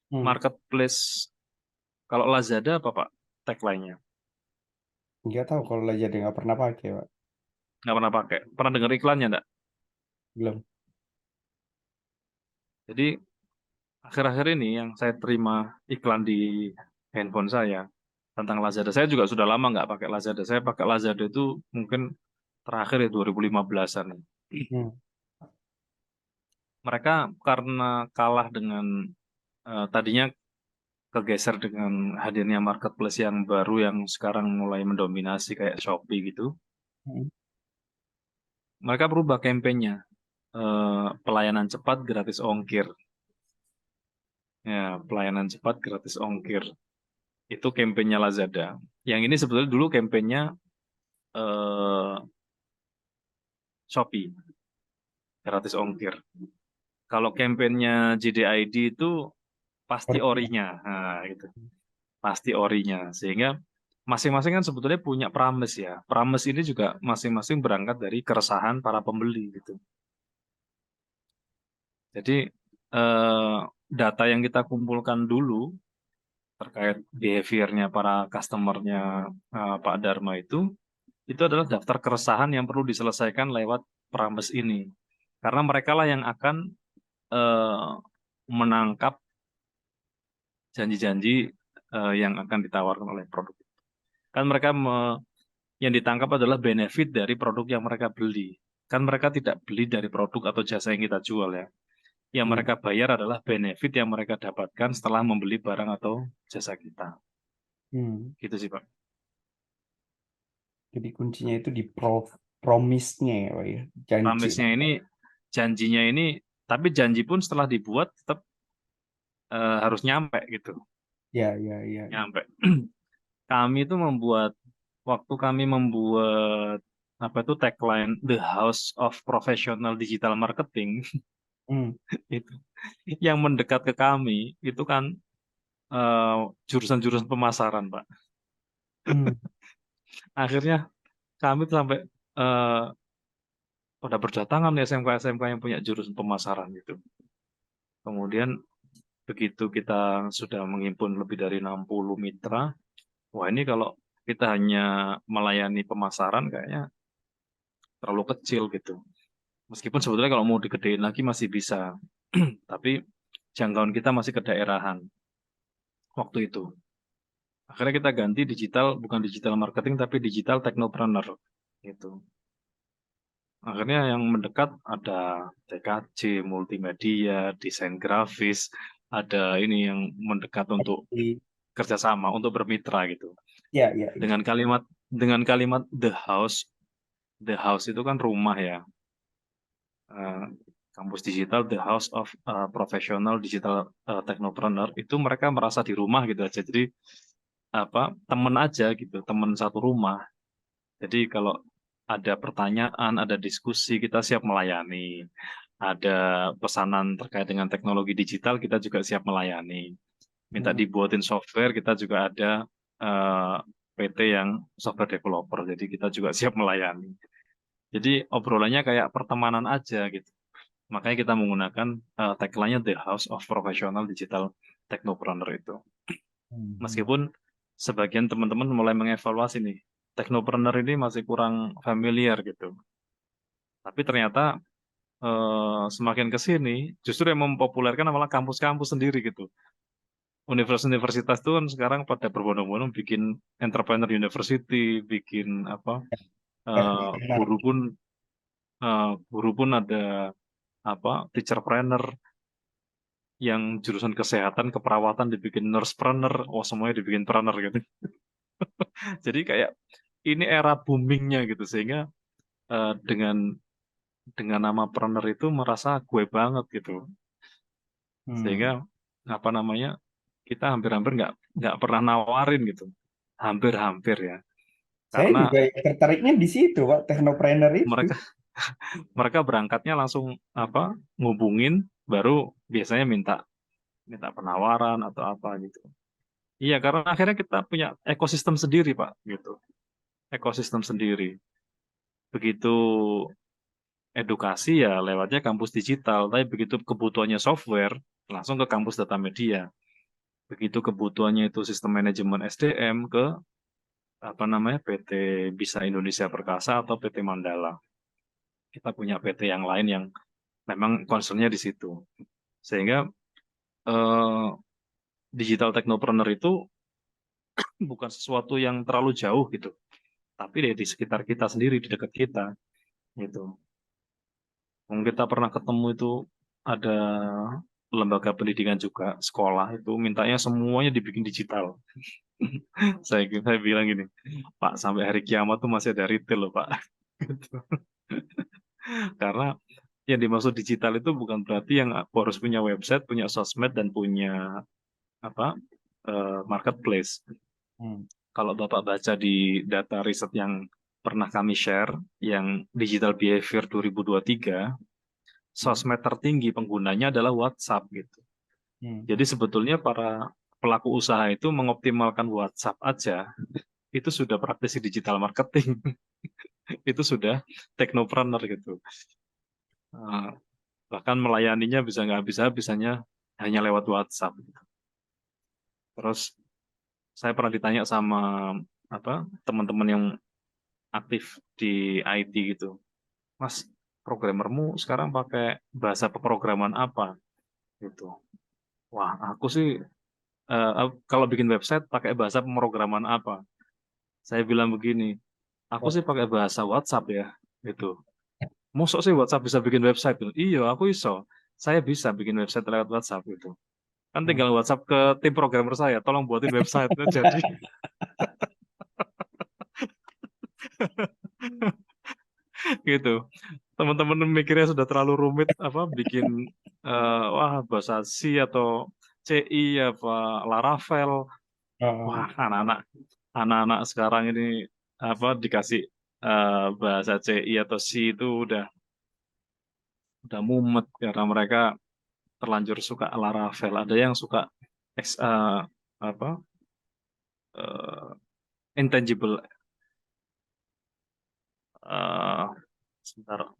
marketplace kalau Lazada apa Pak tagline-nya? Nggak tahu kalau Lazada nggak pernah pakai, Pak. Nggak pernah pakai. Pernah dengar iklannya enggak? Belum. Jadi akhir-akhir ini yang saya terima iklan di handphone saya tentang Lazada. Saya juga sudah lama nggak pakai Lazada. Saya pakai Lazada itu mungkin terakhir ya 2015-an. Hmm. Mereka karena kalah dengan tadinya kegeser dengan hadirnya marketplace yang baru yang sekarang mulai mendominasi kayak Shopee gitu. Hmm. Mereka berubah kampanyenya, pelayanan cepat gratis ongkir. Ya, pelayanan cepat gratis ongkir. Itu kampanyenya Lazada. Yang ini sebetulnya dulu kampanyenya eh, Shopee, gratis ongkir. Kalau kampanyenya JDID itu pasti Original. orinya, nah, gitu. Pasti orinya. Sehingga masing-masing kan sebetulnya punya promise ya. Promise ini juga masing-masing berangkat dari keresahan para pembeli gitu. Jadi eh, data yang kita kumpulkan dulu terkait behaviornya para customernya Pak Dharma itu adalah daftar keresahan yang perlu diselesaikan lewat promise ini. Karena mereka lah yang akan eh, menangkap janji-janji yang akan ditawarkan oleh produk. Kan mereka yang ditangkap adalah benefit dari produk yang mereka beli. Kan mereka tidak beli dari produk atau jasa yang kita jual ya. Yang Hmm. mereka bayar adalah benefit yang mereka dapatkan setelah membeli barang atau jasa kita. Hmm. Gitu sih Pak. Jadi kuncinya itu di promise-nya ya, Pak ya. Janji. Promise-nya ini, janjinya ini, tapi janji pun setelah dibuat tetap harus nyampe gitu. Ya, ya, ya. Nyampe. Kami itu waktu kami membuat apa itu tagline The House of Professional Digital Marketing Hmm. itu yang mendekat ke kami itu kan eh, jurusan-jurusan pemasaran Pak. Hmm. Akhirnya kami tuh sampai eh, pada berdatangan nih SMK-SMK yang punya jurusan pemasaran gitu. Kemudian begitu kita sudah menghimpun lebih dari 60 mitra, wah ini kalau kita hanya melayani pemasaran kayaknya terlalu kecil gitu. Meskipun sebetulnya kalau mau digedein lagi masih bisa, tapi jangkauan kita masih kedaerahan waktu itu. Akhirnya kita ganti digital, bukan digital marketing, tapi digital technopreneur gitu. Akhirnya yang mendekat ada TKJ, multimedia, desain grafis, ada ini yang mendekat untuk kerjasama, untuk bermitra gitu. Ya, ya, ya. Dengan kalimat the house itu kan rumah ya. Eh, kampus digital, the house of professional digital technopreneur itu mereka merasa di rumah gitu aja. Jadi apa temen aja gitu, temen satu rumah. Jadi kalau ada pertanyaan, ada diskusi, kita siap melayani. Ada pesanan terkait dengan teknologi digital, kita juga siap melayani. Minta Hmm. dibuatin software, kita juga ada eh, PT yang software developer, jadi kita juga siap melayani. Jadi obrolannya kayak pertemanan aja gitu. Makanya kita menggunakan tagline-nya The House of Professional Digital Technopreneur itu. Hmm. Meskipun sebagian teman-teman mulai mengevaluasi nih, technopreneur ini masih kurang familiar gitu. Tapi ternyata semakin ke sini justru yang mempopulerkan malah kampus-kampus sendiri gitu. Universitas itu kan sekarang pada berbondong-bondong bikin entrepreneur university, bikin apa eh, Benar. guru pun guru pun ada apa teacherpreneur yang jurusan kesehatan, keperawatan dibikin nursepreneur, oh semuanya dibikin trainer gitu. Jadi kayak ini era boomingnya gitu sehingga dengan nama planner itu merasa gue banget gitu. Sehingga Hmm. apa namanya kita hampir-hampir nggak pernah nawarin gitu. Hampir-hampir ya. Saya Karena juga tertariknya di situ, Pak, technopreneur itu. mereka mereka berangkatnya langsung ngubungin, baru biasanya minta minta penawaran atau apa gitu. Iya, karena akhirnya kita punya ekosistem sendiri, Pak, gitu. Ekosistem sendiri. Begitu edukasi ya lewatnya kampus digital, tapi begitu kebutuhannya software, langsung ke kampus data media. Begitu kebutuhannya itu sistem manajemen SDM, ke PT Bisa Indonesia Perkasa atau PT Mandala. Kita punya PT yang lain yang memang concernnya di situ. Sehingga eh, digital technopreneur itu bukan sesuatu yang terlalu jauh gitu, tapi di sekitar kita sendiri, di dekat kita gitu. Mungkin kita pernah ketemu itu, ada lembaga pendidikan juga, sekolah itu mintanya semuanya dibikin digital. Saya bilang gini, Pak, sampai hari kiamat tuh masih ada retail loh, Pak. Gitu. Karena yang dimaksud digital itu bukan berarti yang harus punya website, punya sosmed, dan punya apa marketplace. Hmm. Kalau Bapak baca di data riset yang pernah kami share, yang Digital Behavior 2023, sosmed tertinggi penggunanya adalah WhatsApp gitu. Hmm. Jadi sebetulnya para pelaku usaha itu mengoptimalkan WhatsApp aja, itu sudah praktisi digital marketing. Itu sudah technopreneur gitu. Bahkan melayaninya bisa nggak habis-habisnya hanya lewat WhatsApp. Terus saya pernah ditanya sama teman-teman yang aktif di IT gitu, Mas, programmermu sekarang pakai bahasa pemrograman apa gitu. Wah, aku sih kalau bikin website pakai bahasa pemrograman apa? Saya bilang begini, aku sih pakai bahasa WhatsApp ya, gitu. Mosok sih WhatsApp bisa bikin website tuh? Iya, aku iso. Saya bisa bikin website lewat WhatsApp gitu. Kan Hmm. tinggal WhatsApp ke tim programmer saya, tolong buatin website. Jadi gitu. Teman-teman mikirnya sudah terlalu rumit bikin wah bahasa C atau CI apa Laravel. Oh, Wah, anak-anak sekarang ini dikasih bahasa CI atau C itu udah mumet karena mereka terlanjur suka Laravel. Ada yang suka apa intangible, eh sebentar,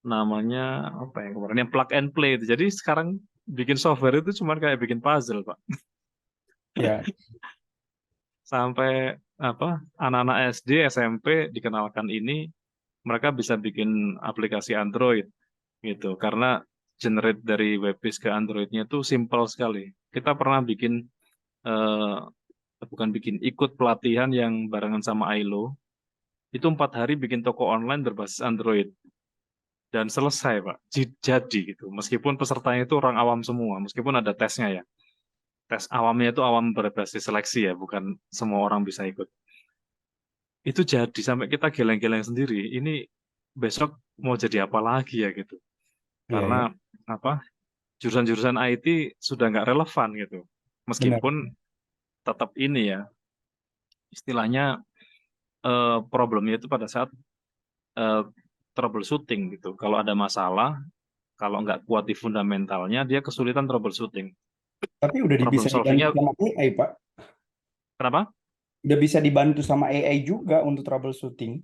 namanya apa yang kemarin, yang plug and play itu. Jadi sekarang bikin software itu cuma kayak bikin puzzle, Pak. ya, Sampai anak-anak SD, SMP dikenalkan ini, mereka bisa bikin aplikasi Android gitu. Karena generate dari webpage ke Androidnya itu simple sekali. Kita pernah bikin eh, bukan bikin, ikut pelatihan yang barengan sama Ailo. Itu 4 hari bikin toko online berbasis Android. Dan selesai, Pak. Jadi gitu. Meskipun pesertanya itu orang awam semua, meskipun ada tesnya ya. Tes awamnya itu awam berbasis seleksi ya, bukan semua orang bisa ikut. Itu jadi sampai kita geleng-geleng sendiri. Ini besok mau jadi apa lagi ya gitu. iya ya, Karena apa? Jurusan-jurusan IT sudah nggak relevan gitu. benar. Meskipun tetap ini ya, istilahnya problemnya itu pada saat eh, troubleshooting gitu. Kalau ada masalah, kalau nggak kuat di fundamentalnya, dia kesulitan troubleshooting. Tapi udah Problem bisa dibantu solvingnya sama AI, Pak. kenapa? Udah bisa dibantu sama AI juga untuk troubleshooting.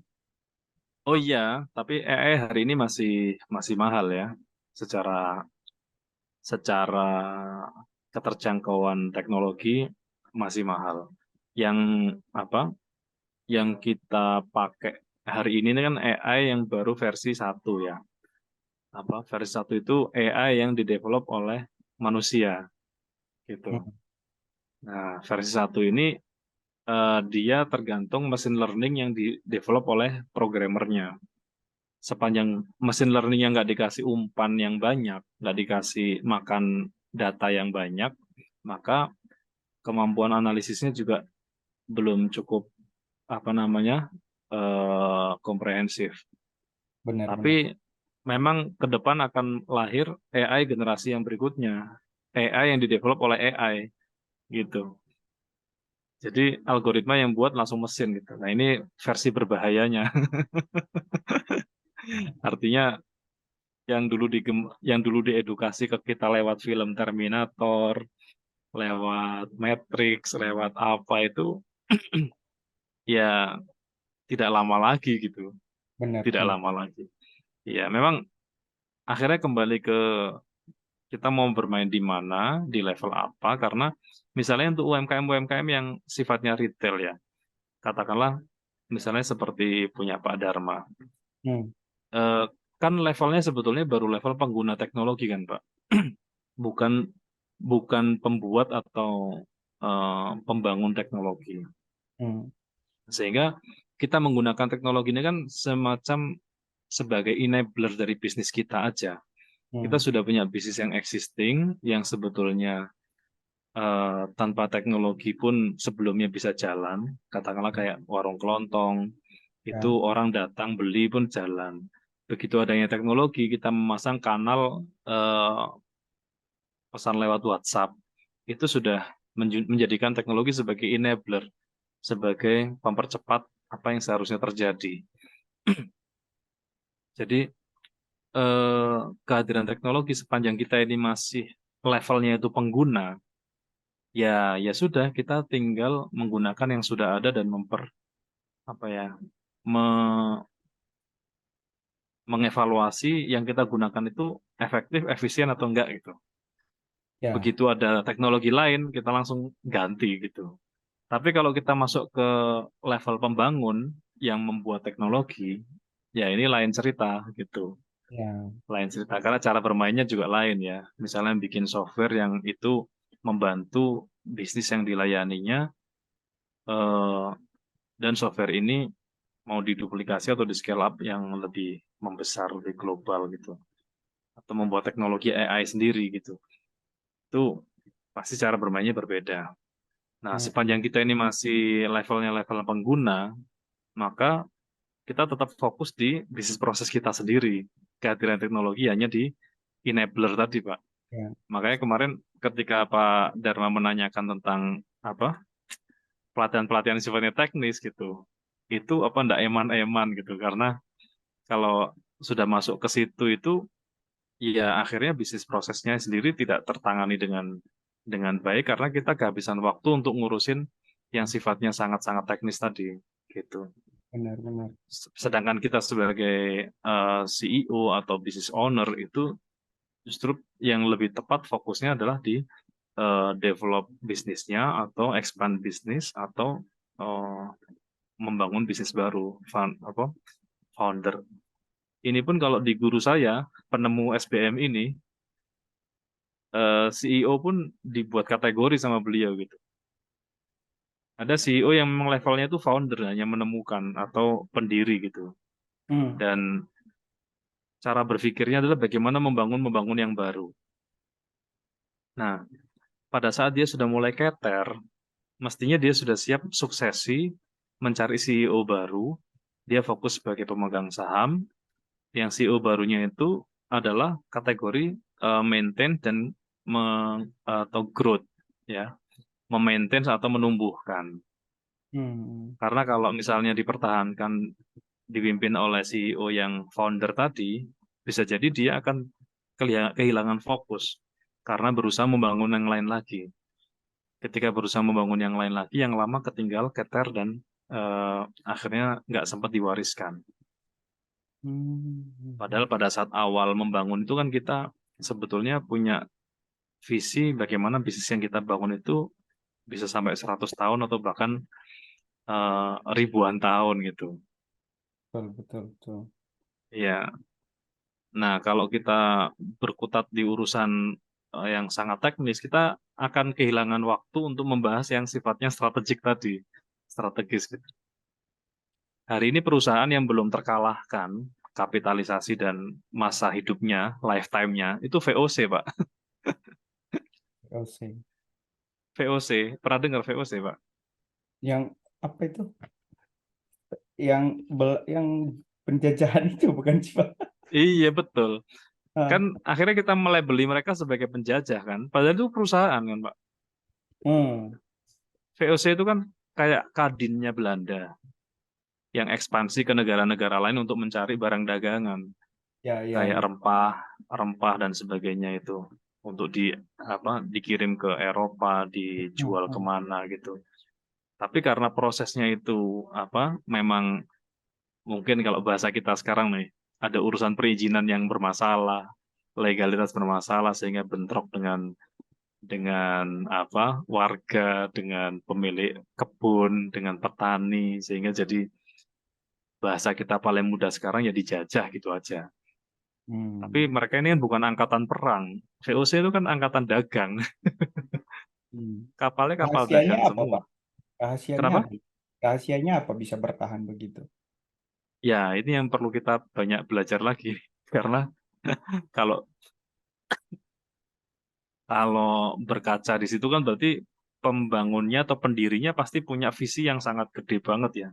Oh iya, tapi AI hari ini masih masih mahal ya, secara secara keterjangkauan teknologi masih mahal. Yang apa? Yang kita pakai hari ini kan AI yang baru versi 1 ya. Versi 1 itu AI yang didevelop oleh manusia gitu. Hmm. Nah, versi 1 ini dia tergantung mesin learning yang di-develop oleh programmernya. Sepanjang mesin learning yang nggak dikasih umpan yang banyak, nggak dikasih makan data yang banyak, maka kemampuan analisisnya juga belum cukup komprehensif. Benar-benar. Tapi memang ke depan akan lahir AI generasi yang berikutnya, AI yang didevelop oleh AI gitu. Jadi algoritma yang buat langsung mesin gitu. Nah, ini versi berbahayanya. Artinya yang dulu diedukasi ke kita lewat film Terminator, lewat Matrix, lewat apa itu ya tidak lama lagi gitu. Benar, Tidak benar. lama lagi. Ya, memang akhirnya kembali ke kita mau bermain di mana, di level apa, karena misalnya untuk UMKM-UMKM yang sifatnya retail ya, katakanlah misalnya seperti punya Pak Dharma, Hmm, Eh, kan levelnya sebetulnya baru level pengguna teknologi kan Pak, bukan bukan pembuat atau pembangun teknologi. hmm, Sehingga kita menggunakan teknologi ini kan semacam sebagai enabler dari bisnis kita aja. Kita hmm. sudah punya bisnis yang existing, yang sebetulnya tanpa teknologi pun sebelumnya bisa jalan, katakanlah kayak warung kelontong, itu Ya, orang datang beli pun jalan. Begitu adanya teknologi, kita memasang kanal pesan lewat WhatsApp, itu sudah menjadikan teknologi sebagai enabler, sebagai mempercepat apa yang seharusnya terjadi. Jadi kehadiran teknologi sepanjang kita ini masih levelnya itu pengguna, ya sudah kita tinggal menggunakan yang sudah ada dan apa ya me- mengevaluasi yang kita gunakan itu efektif, efisien atau enggak gitu. ya, Begitu ada teknologi lain kita langsung ganti gitu. Tapi kalau kita masuk ke level pembangun yang membuat teknologi, ya ini lain cerita gitu. ya. Lain cerita karena cara bermainnya juga lain ya. Misalnya bikin software yang itu membantu bisnis yang dilayaninya eh, dan software ini mau diduplikasi atau di scale up yang lebih membesar, lebih global gitu. Atau membuat teknologi AI sendiri gitu. Itu pasti cara bermainnya berbeda. Nah, Hmm, sepanjang kita ini masih levelnya level pengguna, maka kita tetap fokus di bisnis proses kita sendiri. Kehadiran teknologi hanya di enabler tadi, Pak. ya. Makanya kemarin ketika Pak Dharma menanyakan tentang apa pelatihan-pelatihan yang sifatnya teknis gitu, itu apa ndak eman-eman gitu, karena kalau sudah masuk ke situ itu ya akhirnya bisnis prosesnya sendiri tidak tertangani dengan baik karena kita kehabisan waktu untuk ngurusin yang sifatnya sangat-sangat teknis tadi gitu. Benar, benar. Sedangkan kita sebagai CEO atau business owner itu justru yang lebih tepat fokusnya adalah di develop bisnisnya atau expand bisnis atau eh, membangun bisnis baru, founder. Ini pun kalau di guru saya, penemu SBM ini, CEO pun dibuat kategori sama beliau gitu. Ada CEO yang memang levelnya itu founder, hanya menemukan atau pendiri gitu. Hmm, Dan cara berpikirnya adalah bagaimana membangun yang baru. Nah, pada saat dia sudah mulai keter, mestinya dia sudah siap suksesi mencari CEO baru. Dia fokus sebagai pemegang saham. Yang CEO barunya itu adalah kategori maintain dan atau growth, ya, memaintain atau menumbuhkan. hmm, Karena kalau misalnya dipertahankan dipimpin oleh CEO yang founder tadi, bisa jadi dia akan kehilangan fokus karena berusaha membangun yang lain lagi. Ketika berusaha membangun yang lain lagi, yang lama ketinggal, keter, dan akhirnya nggak sempat diwariskan. hmm. Padahal pada saat awal membangun itu kan kita sebetulnya punya visi bagaimana bisnis yang kita bangun itu bisa sampai 100 tahun atau bahkan ribuan tahun gitu. Betul, betul, betul. Ya, nah kalau kita berkutat di urusan yang sangat teknis, kita akan kehilangan waktu untuk membahas yang sifatnya strategik tadi, strategis gitu. Hari ini perusahaan yang belum terkalahkan kapitalisasi dan masa hidupnya, lifetime-nya, itu VOC, Pak. OC. VOC, pernah dengar VOC, Pak? Yang apa itu? Yang penjajahan itu bukan sih, Pak? Iya, betul. Kan Ah, akhirnya kita melabeli mereka sebagai penjajah kan, padahal itu perusahaan kan, Pak. hmm, VOC itu kan kayak Kadinnya Belanda yang ekspansi ke negara-negara lain untuk mencari barang dagangan Ya, ya, kayak ya. rempah dan sebagainya itu untuk dikirim ke Eropa, Hmm, dijual hmm. kemana gitu. Tapi karena prosesnya itu memang mungkin kalau bahasa kita sekarang nih ada urusan perizinan yang bermasalah, legalitas bermasalah sehingga bentrok dengan warga, dengan pemilik kebun, dengan petani sehingga jadi bahasa kita paling mudah sekarang ya dijajah gitu aja. Tapi Hmm, mereka ini kan bukan angkatan perang. VOC itu kan angkatan dagang. hmm. Kapalnya kapal Rahasianya dagang apa, semua. Pak? Rahasianya Kenapa? apa? Rahasianya apa bisa bertahan begitu? Ya, ini yang perlu kita banyak belajar lagi. Karena kalau kalau berkaca di situ kan berarti pembangunnya atau pendirinya pasti punya visi yang sangat gede banget ya.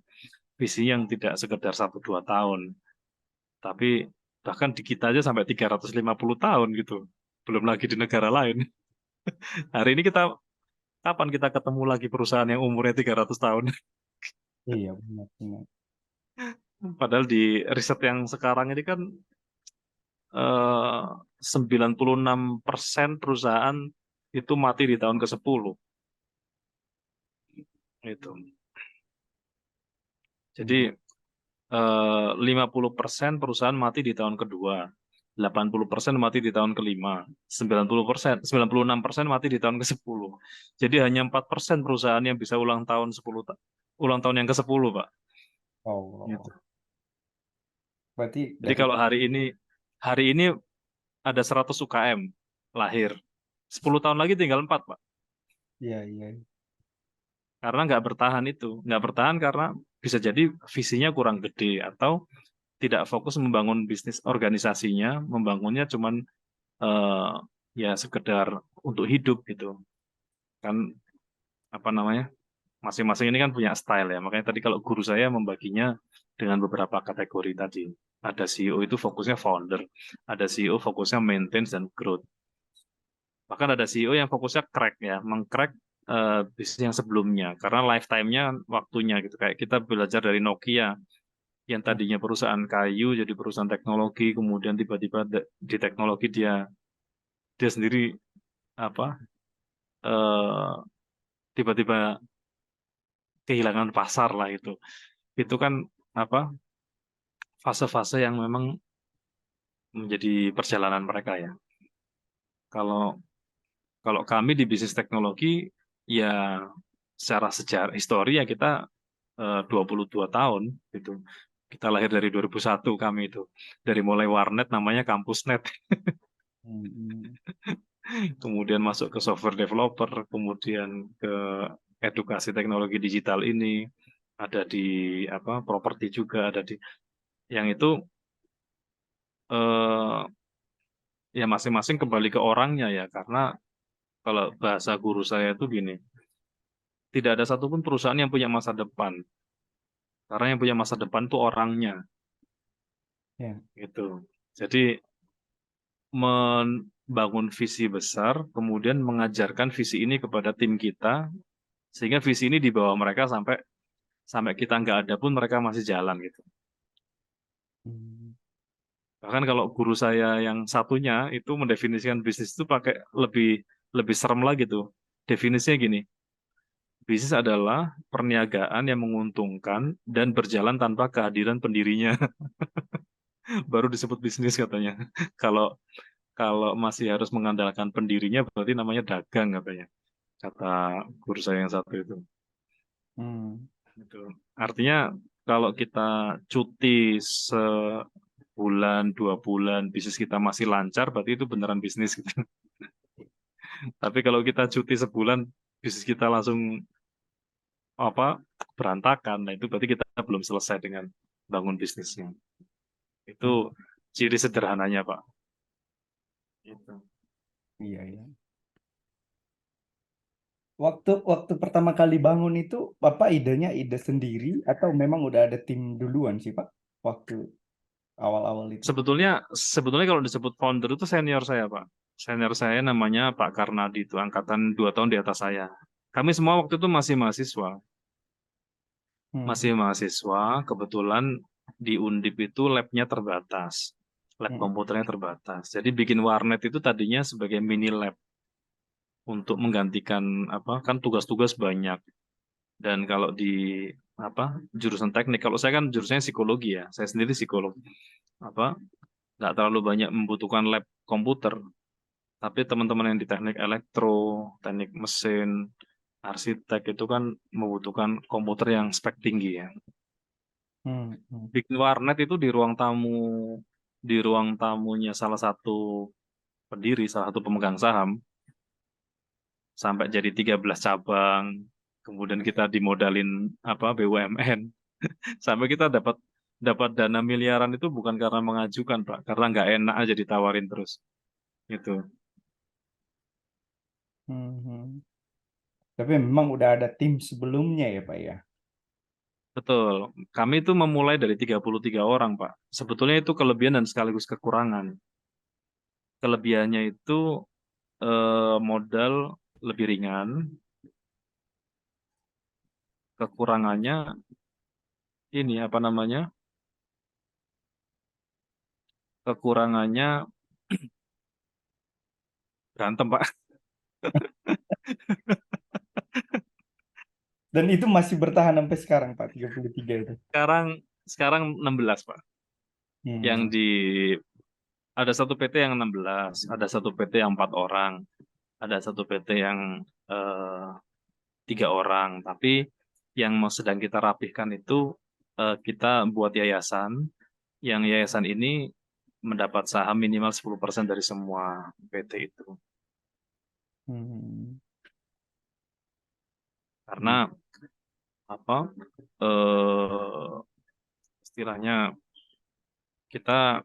Visi yang tidak sekedar 1-2 tahun. Tapi bahkan di kita aja sampai 350 tahun gitu. Belum lagi di negara lain. Hari ini kapan kita ketemu lagi perusahaan yang umurnya 300 tahun? Iya, benar, benar. Padahal di riset yang sekarang ini kan 96% perusahaan itu mati di tahun ke-10. Itu. Jadi Hmm. 50% perusahaan mati di tahun kedua, 80% mati di tahun kelima, 96% mati di tahun ke-10. Jadi hanya 4% perusahaan yang bisa ulang tahun yang ke-10, Pak. Oh, Gitu. berarti Jadi dari kalau hari ini ada 100 UKM lahir. 10 tahun lagi tinggal 4, Pak. iya, iya. Karena nggak bertahan itu. Nggak bertahan karena bisa jadi visinya kurang gede atau tidak fokus membangun bisnis organisasinya, membangunnya cuman eh, ya sekedar untuk hidup gitu. Kan apa namanya? Masing-masing ini kan punya style ya. Makanya tadi kalau guru saya membaginya dengan beberapa kategori tadi. Ada CEO itu fokusnya founder, ada CEO fokusnya maintenance dan growth. Bahkan ada CEO yang fokusnya crack ya, mengcrack bisnis yang sebelumnya karena lifetime-nya waktunya gitu. Kayak kita belajar dari Nokia yang Hmm. tadinya perusahaan kayu jadi perusahaan teknologi, kemudian tiba-tiba di teknologi dia dia sendiri apa eh, tiba-tiba kehilangan pasar lah itu. Itu kan apa fase-fase yang memang menjadi perjalanan mereka ya. Kalau kalau kami di bisnis teknologi ya secara sejarah histori ya kita 22 tahun gitu. Kita lahir dari 2001 kami itu. Dari mulai warnet namanya Kampusnet, Hmm, hmm. kemudian masuk ke software developer, kemudian ke edukasi teknologi digital ini, ada di properti juga ada di yang itu eh, ya masing-masing kembali ke orangnya ya karena kalau bahasa guru saya itu gini, tidak ada satupun perusahaan yang punya masa depan. Karena yang punya masa depan itu orangnya Ya. gitu. Jadi membangun visi besar, kemudian mengajarkan visi ini kepada tim kita, sehingga visi ini dibawa mereka sampai sampai kita nggak ada pun mereka masih jalan gitu. Hmm. Bahkan kalau guru saya yang satunya itu mendefinisikan bisnis itu pakai lebih lebih serem lagi tuh. Definisinya gini, bisnis adalah perniagaan yang menguntungkan dan berjalan tanpa kehadiran pendirinya. Baru disebut bisnis katanya. Kalau kalau masih harus mengandalkan pendirinya berarti namanya dagang katanya. Kata guru saya yang satu itu. Hmm. Gitu. Artinya kalau kita cuti sebulan, 2 bulan, bisnis kita masih lancar, berarti itu beneran bisnis gitu. Tapi kalau kita cuti sebulan, bisnis kita langsung apa berantakan, nah itu berarti kita belum selesai dengan bangun bisnisnya. Itu Hmm. ciri sederhananya, Pak. Gitu. Iya, iya. Waktu waktu pertama kali bangun itu, Bapak idenya ide sendiri atau memang udah ada tim duluan sih, Pak? Waktu awal-awal itu. Sebetulnya kalau disebut founder itu senior saya, Pak. Senior saya namanya Pak Karnadi itu angkatan 2 tahun di atas saya. Kami semua waktu itu masih mahasiswa. Hmm. Masih mahasiswa, kebetulan di Undip itu labnya terbatas. Lab Hmm. komputernya terbatas. Jadi bikin warnet itu tadinya sebagai mini lab untuk menggantikan apa kan tugas-tugas banyak. Dan kalau di apa jurusan teknik, kalau saya kan jurusannya psikologi ya, saya sendiri psikolog. Apa nggak terlalu banyak membutuhkan lab komputer, tapi teman-teman yang di teknik elektro, teknik mesin, arsitek itu kan membutuhkan komputer yang spek tinggi ya. Hmm. Hmm. Bikin warnet itu di ruang tamunya salah satu pendiri, salah satu pemegang saham, sampai jadi 13 cabang. Kemudian kita dimodalin apa BUMN, sampai kita dapat dapat dana miliaran itu bukan karena mengajukan, Pak, karena nggak enak aja ditawarin terus. Gitu. Hmm. Tapi memang udah ada tim sebelumnya ya, Pak ya. Betul. Kami itu memulai dari 33 orang, Pak. Sebetulnya itu kelebihan dan sekaligus kekurangan. Kelebihannya itu modal lebih ringan, kekurangannya ini apa namanya? Kekurangannya berantem, Pak. Dan itu masih bertahan sampai sekarang, Pak, 33 itu. Sekarang sekarang 16, Pak. Yang Hmm. di ada satu PT yang 16, ada satu PT yang 4 orang, ada satu PT yang eh, 3 orang. Tapi yang mau sedang kita rapihkan itu kita buat yayasan, yang yayasan ini mendapat saham minimal 10% dari semua PT itu. Hmm. Karena apa? eh Istilahnya kita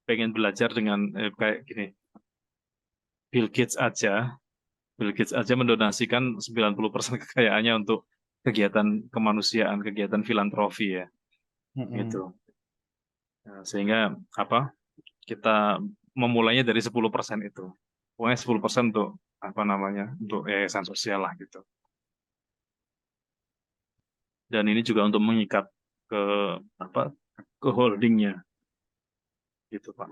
pengen belajar dengan kayak gini. Bill Gates aja, Bill Gates aja mendonasikan 90% kekayaannya untuk kegiatan kemanusiaan, kegiatan filantropi ya, Hmm. gitu. Nah, sehingga apa? Kita memulainya dari 10% itu. Pokoknya 10% untuk apa namanya? Untuk yayasan sosial lah gitu. Dan ini juga untuk mengikat ke apa? Ke holdingnya gitu, Pak.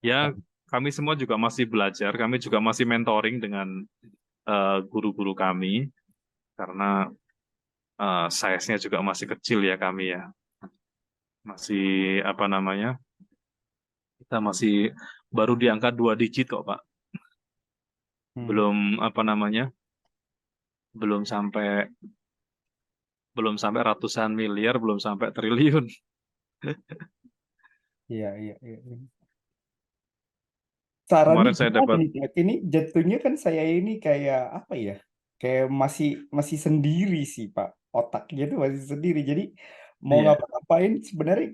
Ya, kami semua juga masih belajar, kami juga masih mentoring dengan guru-guru kami karena size-nya juga masih kecil ya kami ya. Masih apa namanya? Kita masih baru di angka 2 digit kok, Pak. Hmm. Belum apa namanya? Belum sampai ratusan miliar, belum sampai triliun. Iya, iya, iya. Iya. Sarannya Kemarin saya gimana dapat nih, Pak? Ini jatuhnya kan saya ini kayak apa ya? Kayak masih masih sendiri sih, Pak. Otaknya tuh masih sendiri. Jadi mau iya. ngapa-ngapain sebenarnya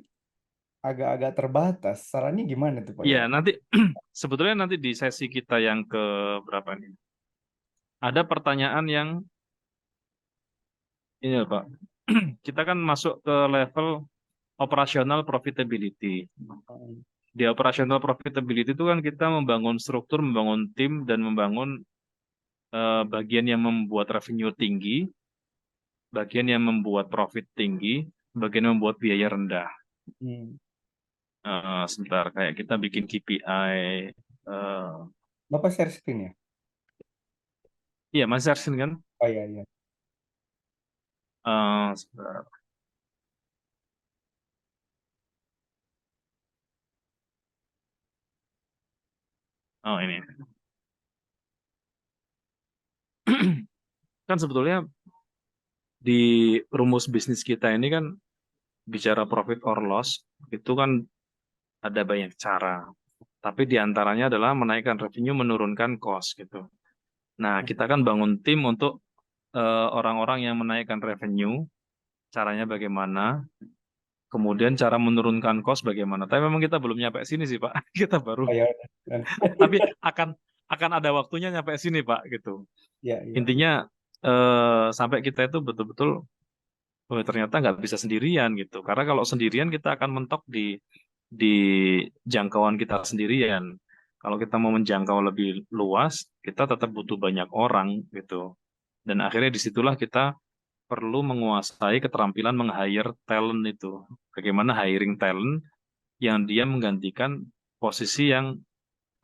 agak-agak terbatas. Sarannya gimana tuh, Pak Iya, ya? nanti sebetulnya nanti di sesi kita yang ke berapa nih? Ada pertanyaan yang ini ya, Pak. Kita kan masuk ke level operational profitability. Hmm. Di operational profitability itu kan kita membangun struktur, membangun tim, dan membangun bagian yang membuat revenue tinggi, bagian yang membuat profit tinggi, bagian yang membuat biaya rendah. Hmm. Sebentar, kayak kita bikin KPI. eh, Bapak share screen ya? iya, Mas Arsin kan? Oh iya, iya. Sebentar. Oh, ini. Kan sebetulnya di rumus bisnis kita ini kan bicara profit or loss, itu kan ada banyak cara. Tapi diantaranya adalah menaikkan revenue, menurunkan cost gitu. Nah, kita kan bangun tim untuk orang-orang yang menaikkan revenue, caranya bagaimana, kemudian cara menurunkan cost bagaimana. Tapi memang kita belum nyampe sini sih, Pak. Kita baru, Oh, ya. tapi akan ada waktunya nyampe sini, Pak, gitu. Iya, iya, iya. Intinya sampai kita itu betul-betul oh, ternyata nggak bisa sendirian gitu. Karena kalau sendirian kita akan mentok di jangkauan kita sendirian. Kalau kita mau menjangkau lebih luas, kita tetap butuh banyak orang gitu. Dan akhirnya disitulah kita perlu menguasai keterampilan meng-hire talent itu. Bagaimana hiring talent yang dia menggantikan posisi yang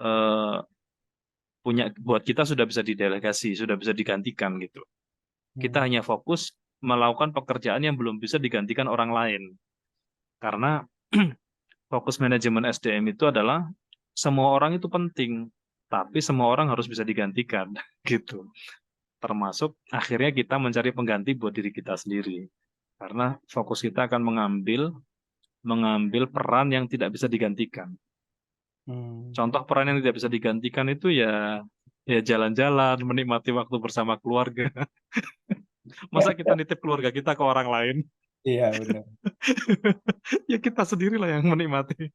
eh, punya buat kita sudah bisa didelegasi, sudah bisa digantikan gitu. Kita Hmm. hanya fokus melakukan pekerjaan yang belum bisa digantikan orang lain. Karena fokus manajemen SDM itu adalah semua orang itu penting, tapi semua orang harus bisa digantikan gitu. Termasuk akhirnya kita mencari pengganti buat diri kita sendiri. Karena fokus kita akan mengambil peran yang tidak bisa digantikan. Hmm. Contoh peran yang tidak bisa digantikan itu ya jalan-jalan, menikmati waktu bersama keluarga. Masa kita nitip keluarga kita ke orang lain? Iya, benar. Ya kita sendirilah yang menikmati.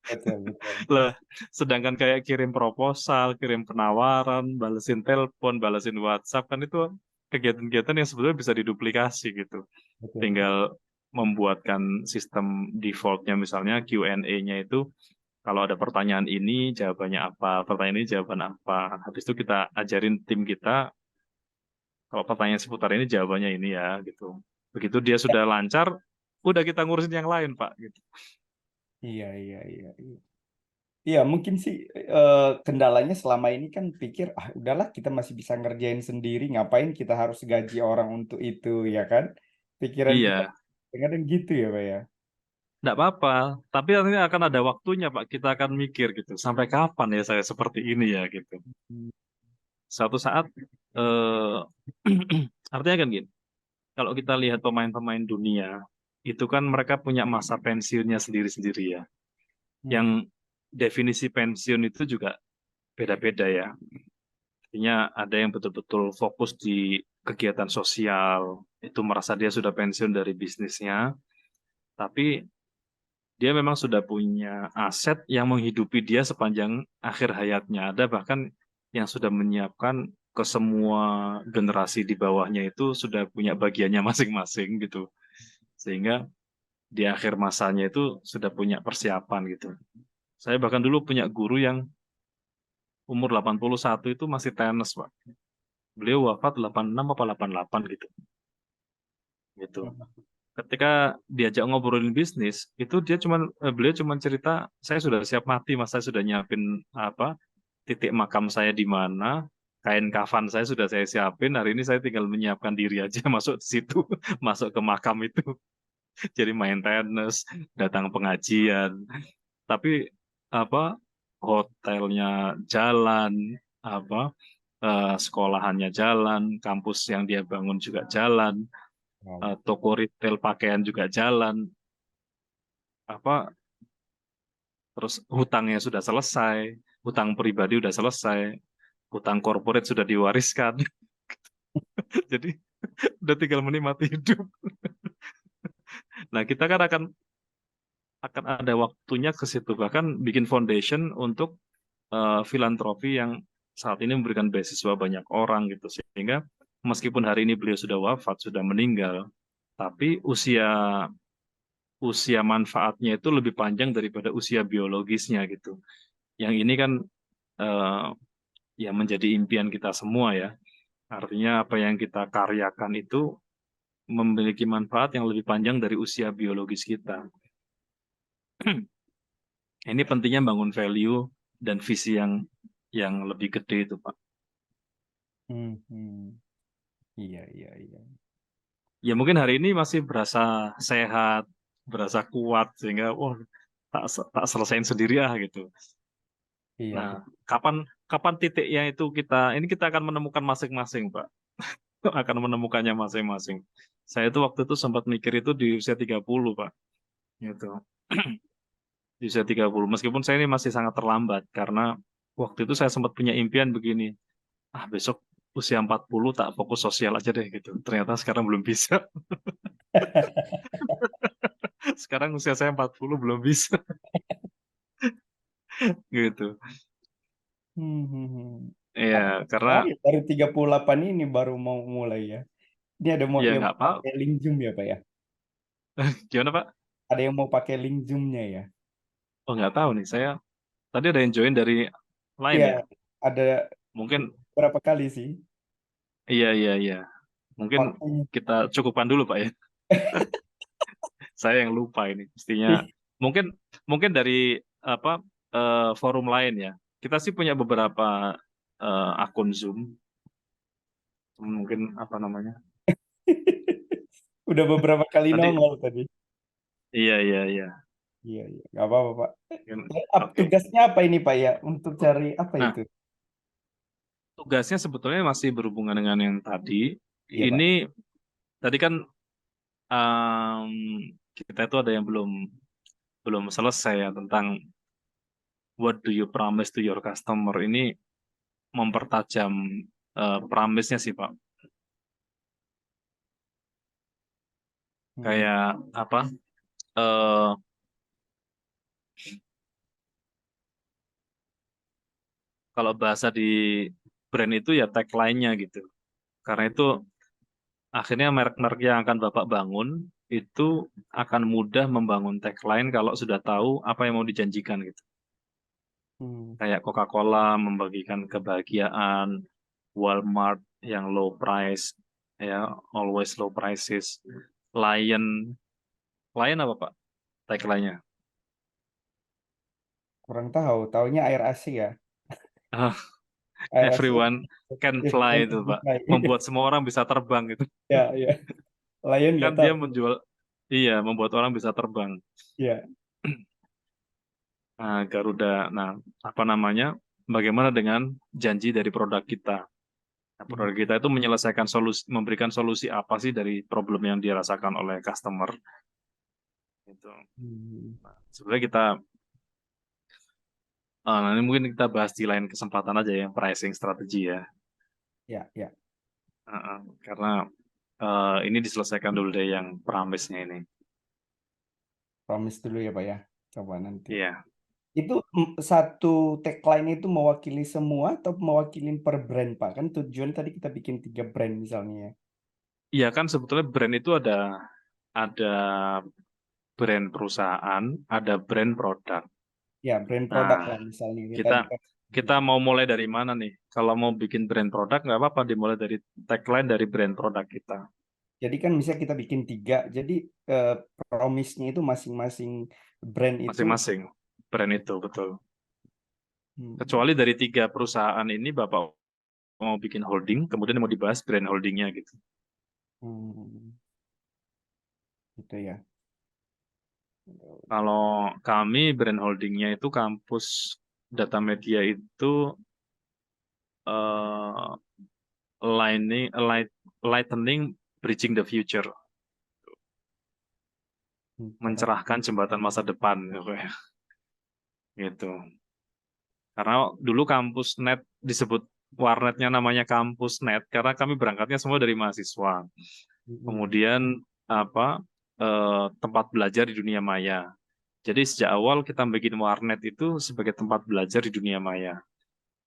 Betul, betul. Lah, sedangkan kayak kirim proposal, kirim penawaran, balesin telepon, balesin WhatsApp, kan itu kegiatan-kegiatan yang sebetulnya bisa diduplikasi gitu. Betul. Tinggal membuatkan sistem defaultnya, misalnya Q&A-nya itu, kalau ada pertanyaan ini, jawabannya apa, pertanyaan ini jawaban apa. Habis itu kita ajarin tim kita, kalau pertanyaan seputar ini jawabannya ini ya, gitu. Begitu dia sudah lancar, udah kita ngurusin yang lain, Pak. Gitu. Iya, iya, iya, iya. Iya, mungkin sih kendalanya selama ini kan pikir, ah udahlah kita masih bisa ngerjain sendiri, ngapain kita harus gaji orang untuk itu, ya kan? Pikiran kita Iya, kadang gitu ya, Pak ya. nggak apa-apa, tapi nanti akan ada waktunya, Pak. Kita akan mikir gitu, sampai kapan ya saya seperti ini ya gitu. Hmm. Suatu saat, eh, artinya kan gini, kalau kita lihat pemain-pemain dunia, itu kan mereka punya masa pensiunnya sendiri-sendiri ya. Yang Hmm. definisi pensiun itu juga beda-beda ya. Artinya ada yang betul-betul fokus di kegiatan sosial, itu merasa dia sudah pensiun dari bisnisnya, tapi dia memang sudah punya aset yang menghidupi dia sepanjang akhir hayatnya. Ada bahkan yang sudah menyiapkan ke semua generasi di bawahnya itu sudah punya bagiannya masing-masing gitu. Sehingga di akhir masanya itu sudah punya persiapan gitu. Saya bahkan dulu punya guru yang umur 81 itu masih tenis, Pak. Beliau wafat 86 apa 88 gitu. Gitu. Ketika diajak ngobrolin bisnis, itu beliau cuman cerita, saya sudah siap mati, mas, saya sudah nyiapin apa titik makam saya di mana, kain kafan saya sudah saya siapin, hari ini saya tinggal menyiapkan diri aja masuk di situ, masuk ke makam itu. Jadi main tenis, datang pengajian, tapi apa hotelnya jalan, apa sekolahannya jalan, kampus yang dia bangun juga jalan, Wow. toko retail pakaian juga jalan, apa terus hutangnya sudah selesai, hutang pribadi sudah selesai, hutang korporat sudah diwariskan. Jadi udah tinggal menikmati hidup. Nah, kita kan akan ada waktunya ke situ, bahkan bikin foundation untuk filantropi yang saat ini memberikan beasiswa banyak orang gitu, sehingga meskipun hari ini beliau sudah wafat, sudah meninggal, tapi usia usia manfaatnya itu lebih panjang daripada usia biologisnya gitu. Yang ini kan eh, ya menjadi impian kita semua ya. Artinya apa yang kita karyakan itu memiliki manfaat yang lebih panjang dari usia biologis kita. Ini pentingnya bangun value dan visi yang lebih gede itu, Pak. Hmm, hmm. Iya, iya, iya. Ya mungkin hari ini masih berasa sehat, berasa kuat sehingga wah tak selesaiin sendiri gitu. Iya, Nah, kapan kapan titiknya itu kita akan menemukan masing-masing, Pak. Akan menemukannya masing-masing. Saya itu waktu itu sempat mikir itu di usia 30, Pak. Gitu. Di usia 30. Meskipun saya ini masih sangat terlambat karena waktu itu saya sempat punya impian begini. Ah, besok usia 40 tak fokus sosial aja deh gitu. Ternyata sekarang belum bisa. Sekarang usia saya 40 belum bisa gitu. Hmm, hmm, hmm. Iya, karena Oh, ya, baru 38 ini baru mau mulai ya. Ini ada mau ya yang nggak mau apa. pakai link Zoom ya, Pak ya? Gimana, Pak? Ada yang mau pakai link Zoom-nya ya? Oh, nggak tahu nih. Saya tadi ada yang join dari lain Iya, ya? ada Mungkin berapa kali sih iya. Mungkin waktunya. kita cukupkan dulu Pak ya. Saya yang lupa ini. Mestinya mungkin mungkin dari apa forum lain ya. Kita sih punya beberapa akun Zoom. Mungkin apa namanya? Udah beberapa kali Nanti nongol tadi. iya. Iya, nggak apa-apa, Pak. Mungkin, oke. Tugasnya apa ini, Pak, ya? Untuk cari apa Nah, itu? tugasnya sebetulnya masih berhubungan dengan yang tadi. Iya, Pak. Ini tadi kan em, kita itu ada yang belum selesai ya tentang what do you promise to your customer ini mempertajam promise-nya sih Pak. Kayak apa? eh Kalau bahasa di brand itu ya tagline-nya gitu. Karena itu akhirnya merek-merek yang akan Bapak bangun itu akan mudah membangun tagline kalau sudah tahu apa yang mau dijanjikan gitu. Kayak Coca-Cola membagikan kebahagiaan, Walmart yang low price, ya always low prices. Lion apa Pak tagline-nya? Kurang tahu. Taunya air Asia ya. Ah, Air Asia. everyone can fly itu Pak. Membuat semua orang bisa terbang gitu. Ya, ya. Lion Kan nggak dia tahu. membuat orang bisa terbang. Ya. Nah, Garuda. Nah, apa namanya? Bagaimana dengan janji dari produk kita? Nah, produk kita itu menyelesaikan memberikan solusi apa sih dari problem yang dirasakan oleh customer? Gitu. Nah, sebenarnya kita, nah ini mungkin kita bahas di lain kesempatan aja ya, pricing strategi ya. Ya. Karena ini diselesaikan dulu deh yang promise-nya ini. Promise dulu ya, Pak ya. Coba nanti. Iya. Itu satu tagline itu mewakili semua atau mewakili per brand, Pak? Kan tujuan tadi kita bikin 3 brand misalnya ya. Iya kan sebetulnya brand itu ada brand perusahaan, ada brand produk. Ya, brand produk Nah, lah misalnya. kita mau mulai dari mana nih? Kalau mau bikin brand produk nggak apa-apa dimulai dari tagline dari brand produk kita. Jadi kan misalnya kita bikin 3, jadi promise-nya itu masing-masing brand itu. Masing-masing brand itu betul. Kecuali dari 3 perusahaan ini Bapak mau bikin holding, kemudian mau dibahas brand holdingnya gitu. Gitu ya. Kalau kami brand holdingnya itu kampus data media itu lightning bridging the future, mencerahkan jembatan masa depan gitu. Karena dulu kampus net disebut warnetnya namanya kampus net karena kami berangkatnya semua dari mahasiswa. Kemudian tempat belajar di dunia maya. Jadi sejak awal kita bikin warnet itu sebagai tempat belajar di dunia maya.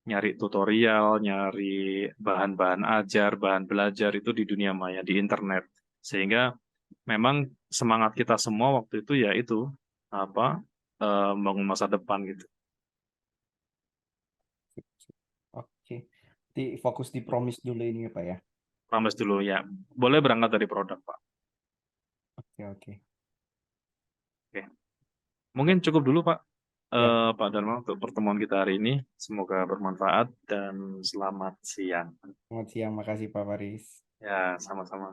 Nyari tutorial, nyari bahan-bahan ajar, bahan belajar itu di dunia maya, di internet. Sehingga memang semangat kita semua waktu itu ya itu membangun masa depan gitu. Oke. Jadi fokus di promise dulu ini ya, Pak ya. Promise dulu ya. Boleh berangkat dari produk, Pak. Oke. Mungkin cukup dulu, Pak. Ya. Pak Dharma untuk pertemuan kita hari ini. Semoga bermanfaat dan selamat siang. Selamat siang, makasih Pak Faris. Ya, sama-sama.